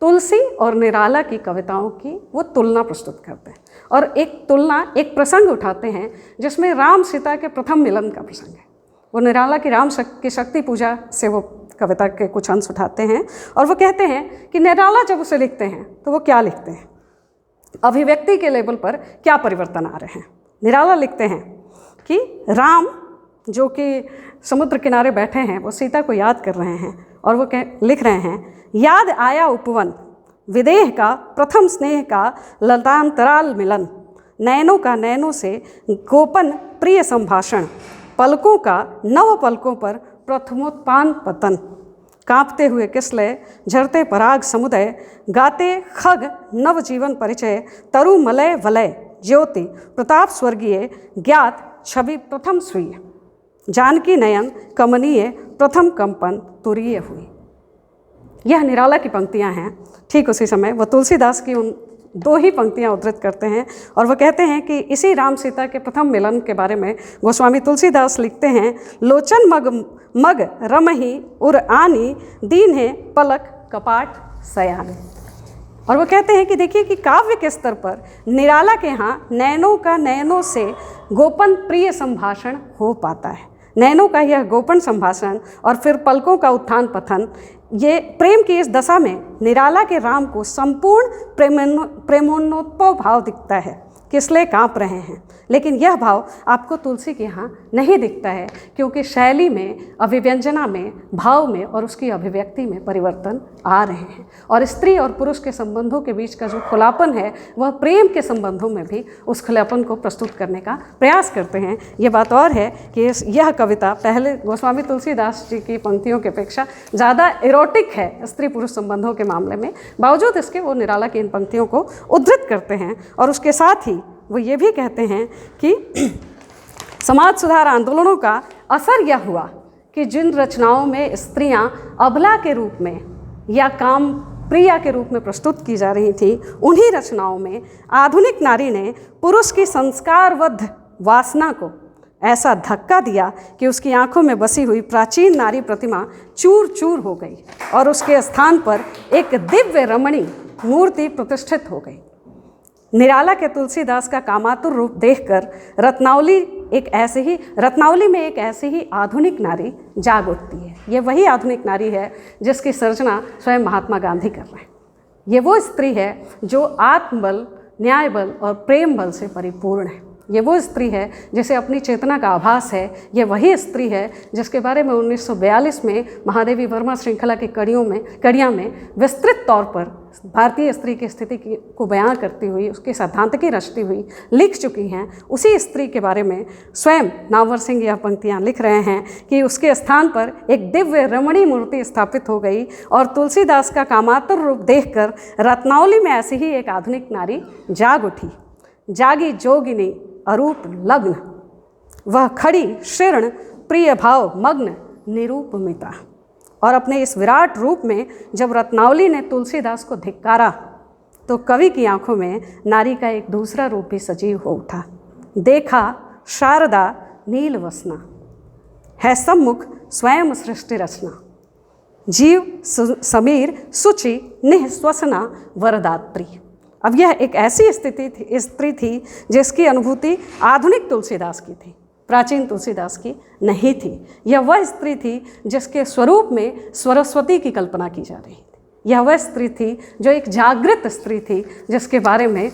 तुलसी और निराला की कविताओं की वो तुलना प्रस्तुत करते हैं, और एक प्रसंग उठाते हैं जिसमें राम सीता के प्रथम मिलन का प्रसंग है। वो निराला की राम की शक्ति पूजा से वो कविता के कुछ अंश उठाते हैं, और वो कहते हैं कि निराला जब उसे लिखते हैं तो वो क्या लिखते हैं, अभिव्यक्ति के लेवल पर क्या परिवर्तन आ रहे हैं। निराला लिखते हैं कि राम जो कि समुद्र किनारे बैठे हैं वो सीता को याद कर रहे हैं, और वो लिख रहे हैं, याद आया उपवन विदेह का प्रथम स्नेह का लतांतराल मिलन, नयनों का नयनों से गोपन प्रिय संभाषण, पलकों का नव पलकों पर प्रथमोत्पान पतन, कांपते हुए किसलय झरते पराग समुदय, गाते खग नव जीवन परिचय, तरु मलय वलय ज्योति प्रताप स्वर्गीय ज्ञात छवि प्रथम स्वीय, जानकी नयन कमनीय प्रथम कंपन तुरीय हुई। यह निराला की पंक्तियां हैं। ठीक उसी समय वह तुलसीदास की उन दो ही पंक्तियां उद्धृत करते हैं, और वह कहते हैं कि इसी राम सीता के प्रथम मिलन के बारे में गोस्वामी तुलसीदास लिखते हैं, लोचन मग मग रमही उर आनी, दीन है पलक कपाट सयानी। और वो कहते हैं कि देखिए कि काव्य के स्तर पर निराला के यहाँ नयनों का नयनों से गोपन प्रिय संभाषण हो पाता है। नयनों का यह गोपन संभाषण और फिर पलकों का उत्थान पतन, ये प्रेम की इस दशा में निराला के राम को संपूर्ण प्रेमोन्नोत्पव भाव दिखता है। किसले काँप रहे हैं, लेकिन यह भाव आपको तुलसी के यहाँ नहीं दिखता है, क्योंकि शैली में, अभिव्यंजना में, भाव में और उसकी अभिव्यक्ति में परिवर्तन आ रहे हैं। और स्त्री और पुरुष के संबंधों के बीच का जो खुलापन है वह प्रेम के संबंधों में भी उस खुलापन को प्रस्तुत करने का प्रयास करते हैं। ये बात और है कि यह कविता पहले गोस्वामी तुलसीदास जी की पंक्तियों की अपेक्षा ज़्यादा इरोटिक है स्त्री पुरुष संबंधों के मामले में। बावजूद इसके वो निराला की इन पंक्तियों को उद्धृत करते हैं, और उसके साथ ही वो ये भी कहते हैं कि समाज सुधार आंदोलनों का असर यह हुआ कि जिन रचनाओं में स्त्रियां अबला के रूप में या काम प्रिया के रूप में प्रस्तुत की जा रही थी, उन्हीं रचनाओं में आधुनिक नारी ने पुरुष की संस्कारबद्ध वासना को ऐसा धक्का दिया कि उसकी आंखों में बसी हुई प्राचीन नारी प्रतिमा चूर चूर हो गई, और उसके स्थान पर एक दिव्य रमणी मूर्ति प्रतिष्ठित हो गई। निराला के तुलसीदास का कामातुर रूप देखकर रत्नावली एक ऐसे ही रत्नावली में एक ऐसी ही आधुनिक नारी जाग उठती है। ये वही आधुनिक नारी है जिसकी सृजना स्वयं महात्मा गांधी कर रहे हैं। ये वो स्त्री है जो आत्मबल, न्याय बल और प्रेम बल से परिपूर्ण है। ये वो स्त्री है जिसे अपनी चेतना का आभास है। ये वही स्त्री है जिसके बारे में 1942 में महादेवी वर्मा श्रृंखला की कड़ियाँ में विस्तृत तौर पर भारतीय स्त्री की स्थिति को बयां करती हुई, उसकी सैद्धांतिकी रचती हुई लिख चुकी हैं। उसी स्त्री के बारे में स्वयं नामवर सिंह यह पंक्तियाँ लिख रहे हैं कि उसके स्थान पर एक दिव्य रमणी मूर्ति स्थापित हो गई और तुलसीदास का कामातुर रूप देखकर रत्नावली में ऐसी ही एक आधुनिक नारी जाग उठी। जागी जोगिनी अरूप लग्न, वह खड़ी शीर्ण प्रिय भाव मग्न निरूपमिता। और अपने इस विराट रूप में जब रत्नावली ने तुलसीदास को धिक्कारा तो कवि की आंखों में नारी का एक दूसरा रूप भी सजीव हो उठा। देखा शारदा नील वसना, है सम्मुख स्वयं सृष्टि रचना। जीव समीर सुचि निःश्वसना वरदात्री। अब यह एक ऐसी स्त्री थी जिसकी अनुभूति आधुनिक तुलसीदास की थी, प्राचीन तुलसीदास की नहीं थी। यह वह स्त्री थी जिसके स्वरूप में सरस्वती की कल्पना की जा रही थी। यह वह स्त्री थी जो एक जागृत स्त्री थी, जिसके बारे में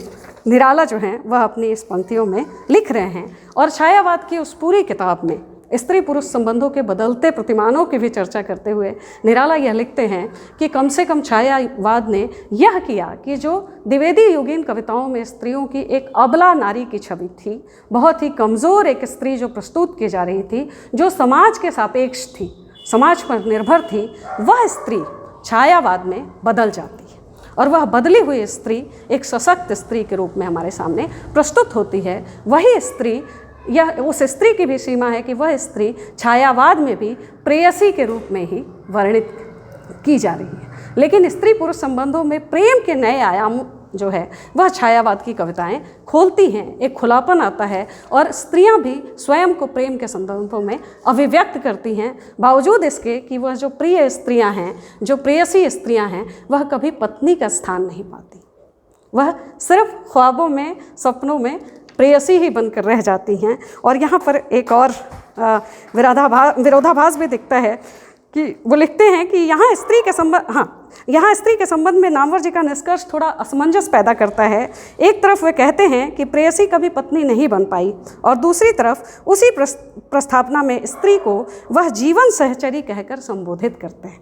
निराला जो हैं वह अपनी इस पंक्तियों में लिख रहे हैं। और छायावाद की उस पूरी किताब में स्त्री पुरुष संबंधों के बदलते प्रतिमानों की भी चर्चा करते हुए निराला यह लिखते हैं कि कम से कम छायावाद ने यह किया कि जो द्विवेदी युगीन कविताओं में स्त्रियों की एक अबला नारी की छवि थी, बहुत ही कमज़ोर एक स्त्री जो प्रस्तुत की जा रही थी, जो समाज के सापेक्ष थी, समाज पर निर्भर थी, वह स्त्री छायावाद में बदल जाती है। और वह बदली हुई स्त्री एक सशक्त स्त्री के रूप में हमारे सामने प्रस्तुत होती है। वही स्त्री, यह उस स्त्री की भी सीमा है कि वह स्त्री छायावाद में भी प्रेयसी के रूप में ही वर्णित की जा रही है। लेकिन स्त्री पुरुष संबंधों में प्रेम के नए आयाम जो है वह छायावाद की कविताएं खोलती हैं। एक खुलापन आता है और स्त्रियां भी स्वयं को प्रेम के संदर्भों में अभिव्यक्त करती हैं, बावजूद इसके कि वह जो प्रिय स्त्रियां हैं, जो प्रेयसी स्त्रियां हैं, वह कभी पत्नी का स्थान नहीं पाती। वह सिर्फ ख्वाबों में, सपनों में प्रेयसी ही बनकर रह जाती हैं। और यहाँ पर एक और विरोधाभास भी दिखता है कि वो लिखते हैं कि यहाँ स्त्री के संबंध में नामवर जी का निष्कर्ष थोड़ा असमंजस पैदा करता है। एक तरफ वे कहते हैं कि प्रेयसी कभी पत्नी नहीं बन पाई, और दूसरी तरफ उसी प्रस्थापना में स्त्री को वह जीवन सहचरी कहकर संबोधित करते हैं।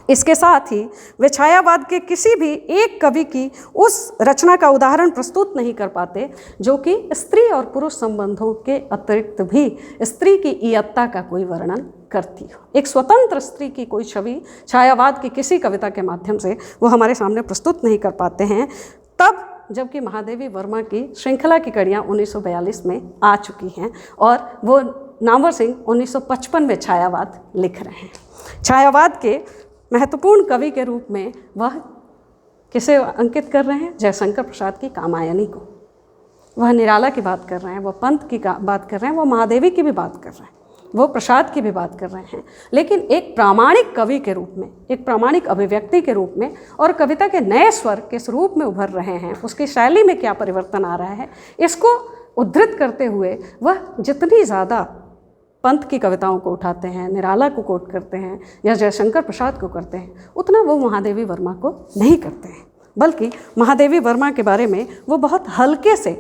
इसके साथ ही वे छायावाद के किसी भी एक कवि की उस रचना का उदाहरण प्रस्तुत नहीं कर पाते जो कि स्त्री और पुरुष संबंधों के अतिरिक्त भी स्त्री की इयत्ता का कोई वर्णन करती हो। एक स्वतंत्र स्त्री की कोई छवि छायावाद की किसी कविता के माध्यम से वो हमारे सामने प्रस्तुत नहीं कर पाते हैं। तब जबकि महादेवी वर्मा की श्रृंखला की कड़ियाँ 1942 में आ चुकी हैं और वो नामवर सिंह 1955 में छायावाद लिख रहे हैं। छायावाद के महत्वपूर्ण कवि के रूप में वह किसे अंकित कर रहे हैं? जयशंकर प्रसाद की कामायनी को। वह निराला की बात कर रहे हैं, वह पंत की बात कर रहे हैं, वह महादेवी की भी बात कर रहे हैं, वो प्रसाद की भी बात कर रहे हैं। लेकिन एक प्रामाणिक कवि के रूप में, एक प्रामाणिक अभिव्यक्ति के रूप में, और कविता के नए स्वर किस रूप में उभर रहे हैं, उसकी शैली में क्या परिवर्तन आ रहा है, इसको उद्धृत करते हुए वह जितनी ज़्यादा पंत की कविताओं को उठाते हैं, निराला को कोट करते हैं या जयशंकर प्रसाद को करते हैं, उतना वो महादेवी वर्मा को नहीं करते हैं। बल्कि महादेवी वर्मा के बारे में वो बहुत हल्के से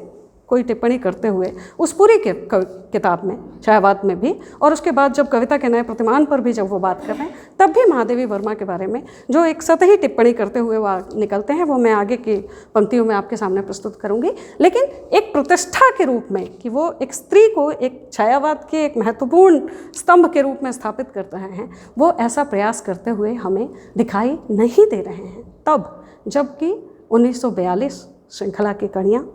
कोई टिप्पणी करते हुए उस पूरी किताब में, छायावाद में भी, और उसके बाद जब कविता के नए प्रतिमान पर भी जब वो बात कर रहे हैं, तब भी महादेवी वर्मा के बारे में जो एक सतही टिप्पणी करते हुए वो निकलते हैं, वो मैं आगे की पंक्तियों में आपके सामने प्रस्तुत करूँगी। लेकिन एक प्रतिष्ठा के रूप में कि वो एक स्त्री को एक छायावाद के एक महत्वपूर्ण स्तंभ के रूप में स्थापित कर रहे हैं, वो ऐसा प्रयास करते हुए हमें दिखाई नहीं दे रहे हैं। तब जबकि 1942 श्रृंखला की कड़ियाँ,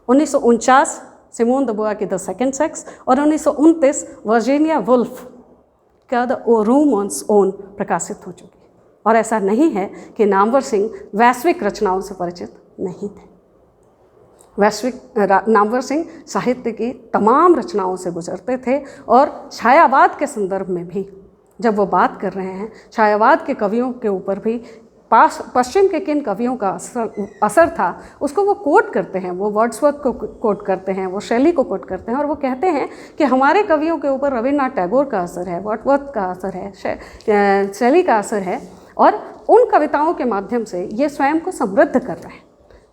1949 सिमोन द बुआ की द सेकेंड सेक्स और 1929 वर्जीनिया वुल्फ का द रूम ऑन ओन प्रकाशित हो चुकी है। और ऐसा नहीं है कि नामवर सिंह वैश्विक रचनाओं से परिचित नहीं थे। नामवर सिंह साहित्य की तमाम रचनाओं से गुजरते थे और छायावाद के संदर्भ में भी जब वो बात कर रहे हैं, छायावाद के कवियों के ऊपर भी पश्चिम के किन कवियों का असर था उसको वो कोट करते हैं। वो वर्ड्सवर्थ को कोट करते हैं, वो शैली को कोट करते हैं और वो कहते हैं कि हमारे कवियों के ऊपर रविन्द्रनाथ टैगोर का असर है, वर्ड्सवर्थ का असर है, शैली का असर है और उन कविताओं के माध्यम से ये स्वयं को समृद्ध कर रहे हैं।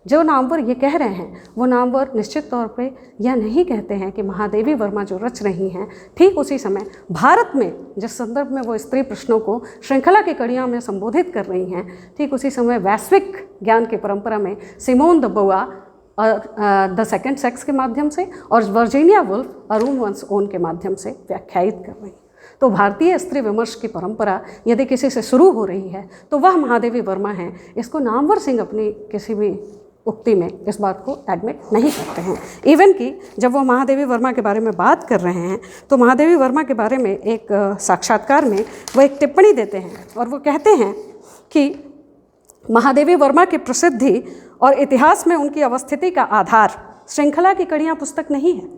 जो नामवर ये कह रहे हैं वो नामवर निश्चित तौर पे यह नहीं कहते हैं कि महादेवी वर्मा जो रच रही हैं, ठीक उसी समय भारत में जिस संदर्भ में वो स्त्री प्रश्नों को श्रृंखला की कड़ियों में संबोधित कर रही हैं, ठीक उसी समय वैश्विक ज्ञान की परंपरा में Simone de Beauvoir the second sex के माध्यम से और Virginia Woolf a room one's own के माध्यम से व्याख्यायित कर रही हैं। तो भारतीय स्त्री विमर्श की परंपरा यदि किसी से शुरू हो रही है तो वह महादेवी वर्मा हैं। इसको नामवर सिंह अपनी किसी भी उक्ति में इस बात को एडमिट नहीं करते हैं। इवन कि जब वो महादेवी वर्मा के बारे में बात कर रहे हैं तो महादेवी वर्मा के बारे में एक साक्षात्कार में वो एक टिप्पणी देते हैं और वो कहते हैं कि महादेवी वर्मा की प्रसिद्धि और इतिहास में उनकी अवस्थिति का आधार श्रृंखला की कड़ियाँ पुस्तक नहीं है।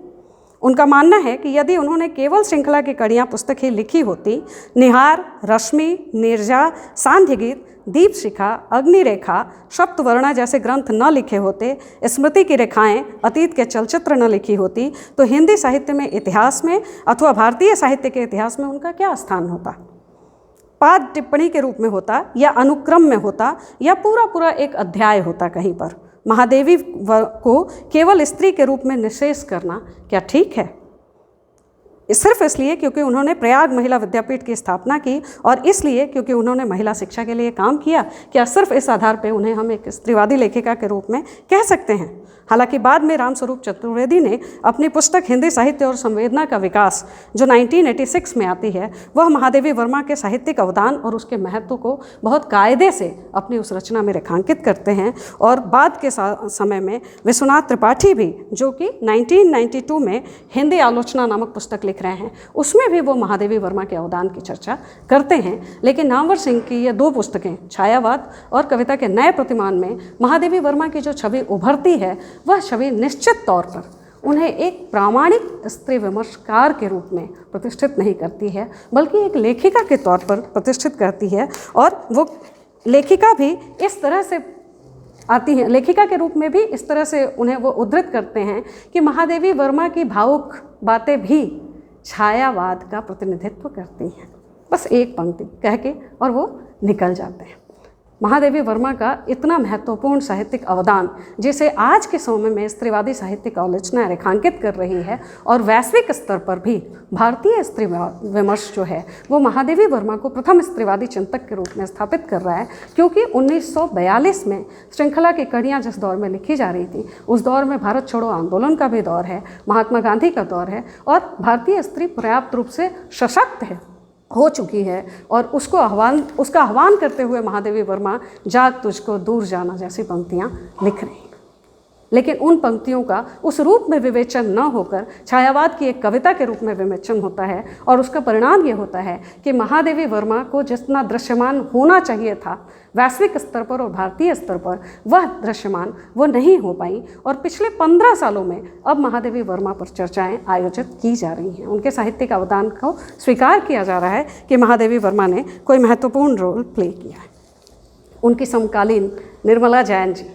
उनका मानना है कि यदि उन्होंने केवल श्रृंखला की कड़ियाँ पुस्तक ही लिखी होती, निहार, रश्मि, नीरजा, सांध्यगीत, दीपशिखा, अग्निरेखा, सप्तवर्णा जैसे ग्रंथ न लिखे होते, स्मृति की रेखाएं, अतीत के चलचित्र न लिखी होती, तो हिंदी साहित्य में इतिहास में अथवा भारतीय साहित्य के इतिहास में उनका क्या स्थान होता? पाद टिप्पणी के रूप में होता या अनुक्रम में होता या पूरा पूरा एक अध्याय होता कहीं पर। महादेवी को केवल स्त्री के रूप में निषेध करना क्या ठीक है? सिर्फ इसलिए क्योंकि उन्होंने प्रयाग महिला विद्यापीठ की स्थापना की और इसलिए क्योंकि उन्होंने महिला शिक्षा के लिए काम किया, क्या सिर्फ इस आधार पर उन्हें हम एक स्त्रीवादी लेखिका के रूप में कह सकते हैं? हालांकि बाद में रामस्वरूप चतुर्वेदी ने अपनी पुस्तक हिंदी साहित्य और संवेदना का विकास जो 1986 में आती है, वह महादेवी वर्मा के साहित्यिक अवदान और उसके महत्व को बहुत कायदे से अपनी उस रचना में रेखांकित करते हैं। और बाद के समय में विश्वनाथ त्रिपाठी भी, जो कि 1992 में हिंदी आलोचना नामक पुस्तक लिख रहे हैं, उसमें भी वो महादेवी वर्मा के अवदान की चर्चा करते हैं। लेकिन नामवर सिंह की ये दो पुस्तकें, छायावाद और कविता के नए प्रतिमान में महादेवी वर्मा की जो छवि उभरती है, वह छवि निश्चित तौर पर उन्हें एक प्रामाणिक स्त्री विमर्शकार के रूप में प्रतिष्ठित नहीं करती है, बल्कि एक लेखिका के तौर पर प्रतिष्ठित करती है। और वो लेखिका भी इस तरह से आती हैं, लेखिका के रूप में भी इस तरह से उन्हें वो उद्धृत करते हैं कि महादेवी वर्मा की भावुक बातें भी छायावाद का प्रतिनिधित्व करती हैं। बस एक पंक्ति कह के और वो निकल जाते हैं। महादेवी वर्मा का इतना महत्वपूर्ण साहित्यिक अवदान, जिसे आज के समय में स्त्रीवादी साहित्यिक आलोचना रेखांकित कर रही है और वैश्विक स्तर पर भी भारतीय स्त्री विमर्श जो है वो महादेवी वर्मा को प्रथम स्त्रीवादी चिंतक के रूप में स्थापित कर रहा है। क्योंकि 1942 में श्रृंखला की कड़ियाँ जिस दौर में लिखी जा रही थी, उस दौर में भारत छोड़ो आंदोलन का भी दौर है, महात्मा गांधी का दौर है और भारतीय स्त्री पर्याप्त रूप से सशक्त हो चुकी है। और उसका आह्वान करते हुए महादेवी वर्मा जाग तुझको दूर जाना जैसी पंक्तियाँ लिख रही हैं। लेकिन उन पंक्तियों का उस रूप में विवेचन न होकर छायावाद की एक कविता के रूप में विवेचन होता है और उसका परिणाम ये होता है कि महादेवी वर्मा को जितना दृश्यमान होना चाहिए था वैश्विक स्तर पर और भारतीय स्तर पर, वह दृश्यमान वो नहीं हो पाई। और पिछले 15 सालों में अब महादेवी वर्मा पर चर्चाएं आयोजित की जा रही हैं। उनके साहित्यिक अवदान को स्वीकार किया जा रहा है कि महादेवी वर्मा ने कोई महत्वपूर्ण रोल प्ले किया है। उनकी समकालीन निर्मला जैन जी,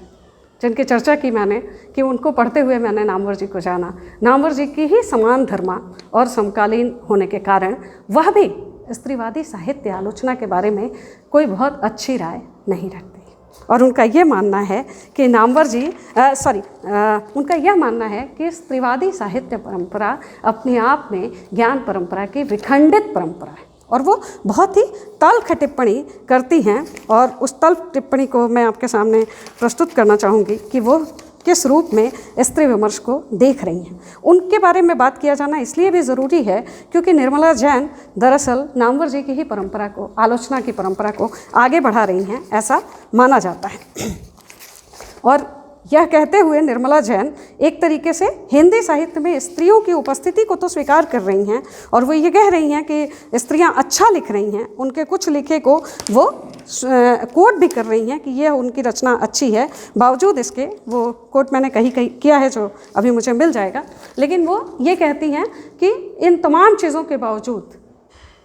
जिनकी चर्चा की मैंने कि उनको पढ़ते हुए मैंने नामवर जी को जाना, नामवर जी की ही समान धर्मा और समकालीन होने के कारण वह भी स्त्रीवादी साहित्य आलोचना के बारे में कोई बहुत अच्छी राय नहीं रखती। और उनका यह मानना है कि नामवर जी उनका यह मानना है कि स्त्रीवादी साहित्य परंपरा अपने आप में ज्ञान परंपरा की विखंडित परंपरा है। और वो बहुत ही तल्ख टिप्पणी करती हैं और उस तल्ख टिप्पणी को मैं आपके सामने प्रस्तुत करना चाहूँगी कि वो किस रूप में स्त्री विमर्श को देख रही हैं। उनके बारे में बात किया जाना इसलिए भी ज़रूरी है क्योंकि निर्मला जैन दरअसल नामवर जी की ही परंपरा को, आलोचना की परंपरा को आगे बढ़ा रही हैं, ऐसा माना जाता है। और यह कहते हुए निर्मला जैन एक तरीके से हिंदी साहित्य में स्त्रियों की उपस्थिति को तो स्वीकार कर रही हैं और वो ये कह रही हैं कि स्त्रियां अच्छा लिख रही हैं, उनके कुछ लिखे को वो कोट भी कर रही हैं कि यह उनकी रचना अच्छी है। बावजूद इसके, वो कोट मैंने कहीं किया है जो अभी मुझे मिल जाएगा, लेकिन वो ये कहती हैं कि इन तमाम चीज़ों के बावजूद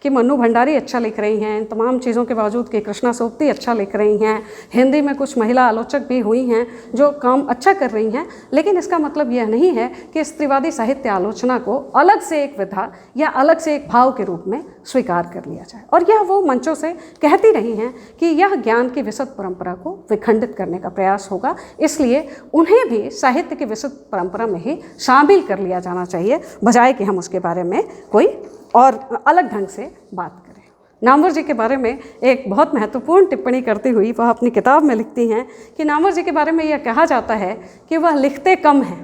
कि मन्नू भंडारी अच्छा लिख रही हैं, इन तमाम चीज़ों के बावजूद कि कृष्णा सोबती अच्छा लिख रही हैं, हिंदी में कुछ महिला आलोचक भी हुई हैं जो काम अच्छा कर रही हैं, लेकिन इसका मतलब यह नहीं है कि स्त्रीवादी साहित्य आलोचना को अलग से एक विधा या अलग से एक भाव के रूप में स्वीकार कर लिया जाए। और यह वो मंचों से कहती रही हैं कि यह ज्ञान की विशद परंपरा को विखंडित करने का प्रयास होगा, इसलिए उन्हें भी साहित्य की विशद परंपरा में ही शामिल कर लिया जाना चाहिए, बजाय कि हम उसके बारे में कोई और अलग ढंग से बात करें। नामवर जी के बारे में एक बहुत महत्वपूर्ण टिप्पणी करती हुई वह अपनी किताब में लिखती हैं कि नामवर जी के बारे में यह कहा जाता है कि वह लिखते कम हैं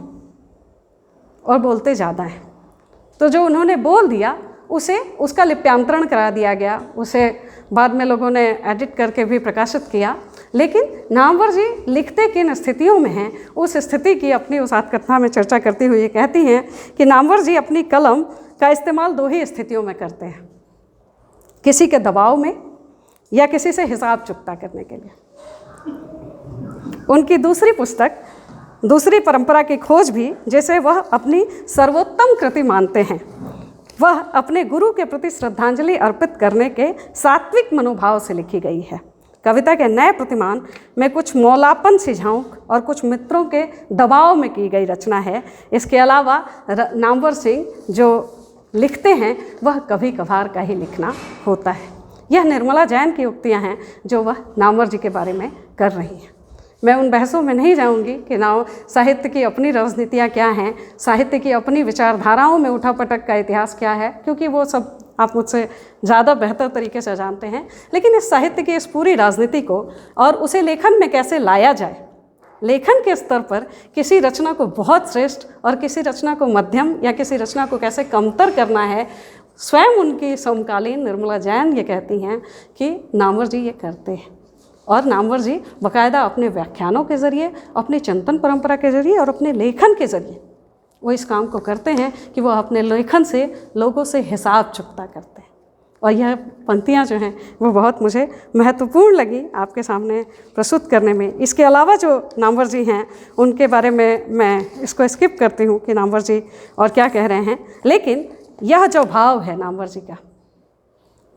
और बोलते ज़्यादा हैं। तो जो उन्होंने बोल दिया उसे उसका लिप्यांतरण करा दिया गया, उसे बाद में लोगों ने एडिट करके भी प्रकाशित किया, लेकिन नामवर जी लिखते किन स्थितियों में हैं उस स्थिति की अपनी उस आत्मकथा में चर्चा करती हुई कहती हैं कि नामवर जी अपनी कलम का इस्तेमाल 2 ही स्थितियों में करते हैं, किसी के दबाव में या किसी से हिसाब चुकता करने के लिए। उनकी दूसरी पुस्तक दूसरी परंपरा की खोज भी, जिसे वह अपनी सर्वोत्तम कृति मानते हैं, वह अपने गुरु के प्रति श्रद्धांजलि अर्पित करने के सात्विक मनोभाव से लिखी गई है। कविता के नए प्रतिमान में कुछ मौलापन सी झांक और कुछ मित्रों के दबाव में की गई रचना है। इसके अलावा नामवर सिंह जो लिखते हैं वह कभी कभार का ही लिखना होता है। यह निर्मला जैन की उक्तियां हैं जो वह नामवर जी के बारे में कर रही हैं। मैं उन बहसों में नहीं जाऊंगी कि साहित्य की अपनी राजनीतियाँ क्या हैं, साहित्य की अपनी विचारधाराओं में उठापटक का इतिहास क्या है, क्योंकि वो सब आप मुझसे ज़्यादा बेहतर तरीके से जानते हैं। लेकिन इस साहित्य की इस पूरी राजनीति को और उसे लेखन में कैसे लाया जाए, लेखन के स्तर पर किसी रचना को बहुत श्रेष्ठ और किसी रचना को मध्यम या किसी रचना को कैसे कमतर करना है, स्वयं उनकी समकालीन निर्मला जैन ये कहती हैं कि नामवर जी ये करते हैं। और नामवर जी बाकायदा अपने व्याख्यानों के ज़रिए, अपनी चिंतन परंपरा के ज़रिए और अपने लेखन के ज़रिए वो इस काम को करते हैं कि वो अपने लेखन से लोगों से हिसाब चुकता करते हैं। और यह पंक्तियाँ जो हैं वो बहुत मुझे महत्वपूर्ण लगी आपके सामने प्रस्तुत करने में। इसके अलावा जो नामवर जी हैं उनके बारे में मैं इसको स्किप करती हूँ कि नामवर जी और क्या कह रहे हैं, लेकिन यह जो भाव है नामवर जी का,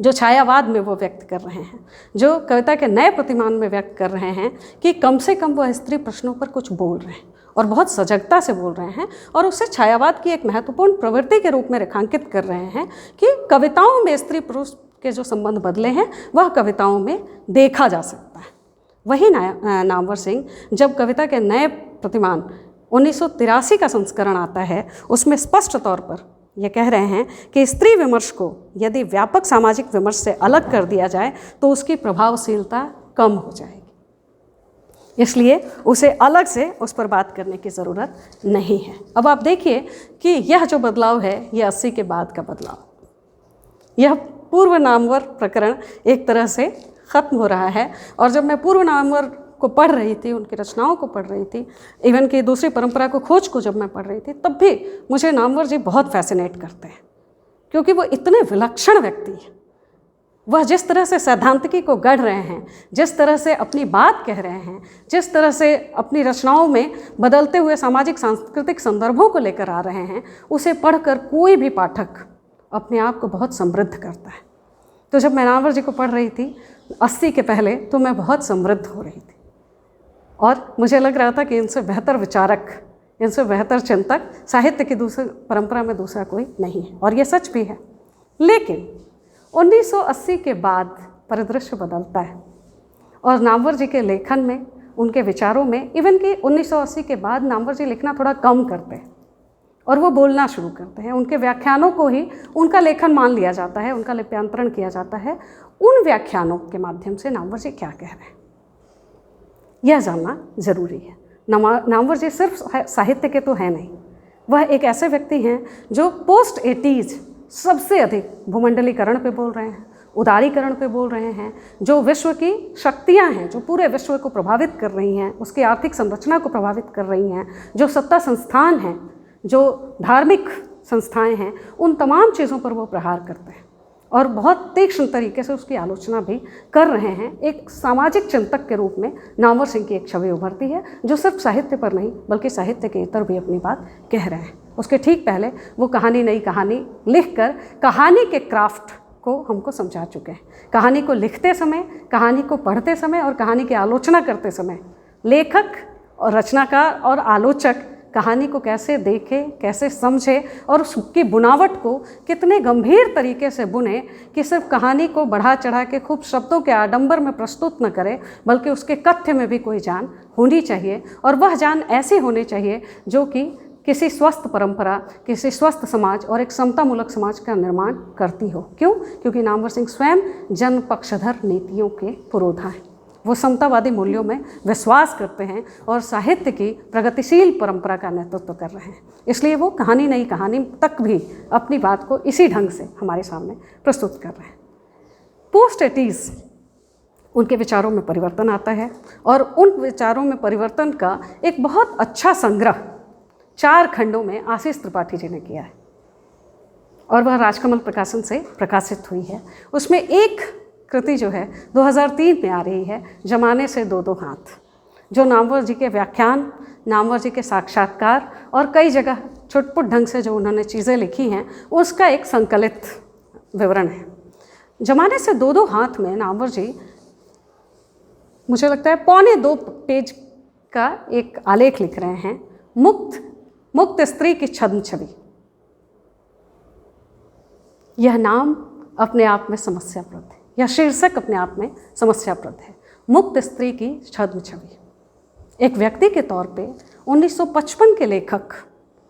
जो छायावाद में वो व्यक्त कर रहे हैं, जो कविता के नए प्रतिमान में व्यक्त कर रहे हैं कि कम से कम वह स्त्री प्रश्नों पर कुछ बोल रहे हैं और बहुत सजगता से बोल रहे हैं, और उसे छायावाद की एक महत्वपूर्ण प्रवृत्ति के रूप में रेखांकित कर रहे हैं कि कविताओं में स्त्री पुरुष के जो संबंध बदले हैं वह कविताओं में देखा जा सकता है। वही नामवर सिंह जब कविता के नए प्रतिमान 1983 का संस्करण आता है उसमें स्पष्ट तौर पर ये कह रहे हैं कि स्त्री विमर्श को यदि व्यापक सामाजिक विमर्श से अलग कर दिया जाए तो उसकी प्रभावशीलता कम हो जाएगी, इसलिए उसे अलग से उस पर बात करने की ज़रूरत नहीं है। अब आप देखिए कि यह जो बदलाव है यह 80 के बाद का बदलाव, यह पूर्व नामवर प्रकरण एक तरह से ख़त्म हो रहा है। और जब मैं पूर्व नामवर को पढ़ रही थी, उनकी रचनाओं को पढ़ रही थी, इवन कि दूसरी परंपरा को खोज को जब मैं पढ़ रही थी, तब भी मुझे नामवर जी बहुत फैसिनेट करते हैं, क्योंकि वो इतने विलक्षण व्यक्ति हैं। वह जिस तरह से सैद्धांतिकी को गढ़ रहे हैं, जिस तरह से अपनी बात कह रहे हैं, जिस तरह से अपनी रचनाओं में बदलते हुए सामाजिक सांस्कृतिक संदर्भों को लेकर आ रहे हैं, उसे पढ़कर कोई भी पाठक अपने आप को बहुत समृद्ध करता है। तो जब मैं नामवर जी को पढ़ रही थी 80 के पहले, तो मैं बहुत समृद्ध हो रही थी और मुझे लग रहा था कि इनसे बेहतर विचारक, इनसे बेहतर चिंतक साहित्य की दूसरी परंपरा में दूसरा कोई नहीं है, और ये सच भी है। लेकिन 1980 के बाद परिदृश्य बदलता है और नामवर जी के लेखन में, उनके विचारों में, इवन कि 1980 के बाद नामवर जी लिखना थोड़ा कम करते हैं और वो बोलना शुरू करते हैं। उनके व्याख्यानों को ही उनका लेखन मान लिया जाता है, उनका लिप्यांतरण किया जाता है। उन व्याख्यानों के माध्यम से नामवर जी क्या कह रहे हैं यह जानना ज़रूरी है। नामवर जी सिर्फ साहित्य के तो हैं नहीं, वह एक ऐसे व्यक्ति हैं जो पोस्ट 80s सबसे अधिक भूमंडलीकरण पे बोल रहे हैं, उदारीकरण पे बोल रहे हैं, जो विश्व की शक्तियां हैं, जो पूरे विश्व को प्रभावित कर रही हैं, उसकी आर्थिक संरचना को प्रभावित कर रही हैं, जो सत्ता संस्थान हैं, जो धार्मिक संस्थाएं हैं, उन तमाम चीज़ों पर वो प्रहार करते हैं और बहुत तीक्ष्ण तरीके से उसकी आलोचना भी कर रहे हैं। एक सामाजिक चिंतक के रूप में नामवर सिंह की एक छवि उभरती है, जो सिर्फ साहित्य पर नहीं बल्कि साहित्य के इतर भी अपनी बात कह रहे हैं। उसके ठीक पहले वो कहानी नई कहानी लिखकर कहानी के क्राफ्ट को हमको समझा चुके हैं। कहानी को लिखते समय, कहानी को पढ़ते समय और कहानी की आलोचना करते समय लेखक और रचनाकार और आलोचक कहानी को कैसे देखे, कैसे समझे और उसकी बुनावट को कितने गंभीर तरीके से बुने कि सिर्फ कहानी को बढ़ा चढ़ा के खूब शब्दों के आडंबर में प्रस्तुत न करे, बल्कि उसके कथ्य में भी कोई जान होनी चाहिए। और वह जान ऐसी होनी चाहिए जो कि किसी स्वस्थ परंपरा, किसी स्वस्थ समाज और एक समतामूलक समाज का निर्माण करती हो। क्यों? क्योंकि नामवर सिंह स्वयं जन पक्षधर नीतियों के पुरोधा हैं। वो समतावादी मूल्यों में विश्वास करते हैं और साहित्य की प्रगतिशील परंपरा का नेतृत्व कर रहे हैं। इसलिए वो कहानी नई कहानी तक भी अपनी बात को इसी ढंग से हमारे सामने प्रस्तुत कर रहे हैं। पोस्ट 80s उनके विचारों में परिवर्तन आता है और उन विचारों में परिवर्तन का एक बहुत अच्छा संग्रह 4 खंडों में आशीष त्रिपाठी जी ने किया है और वह राजकमल प्रकाशन से प्रकाशित हुई है। उसमें एक कृति जो है 2003 में आ रही है, जमाने से दो दो हाथ, जो नामवर जी के व्याख्यान, नामवर जी के साक्षात्कार और कई जगह छुटपुट ढंग से जो उन्होंने चीज़ें लिखी हैं उसका एक संकलित विवरण है। जमाने से दो दो हाथ में नामवर जी, मुझे लगता है 1.25 पेज का एक आलेख लिख रहे हैं, मुक्त स्त्री की छद्म छवि। यह नाम अपने आप में समस्याप्रद है, यह शीर्षक अपने आप में समस्याप्रद है, मुक्त स्त्री की छद्म छवि। एक व्यक्ति के तौर पे 1955 के लेखक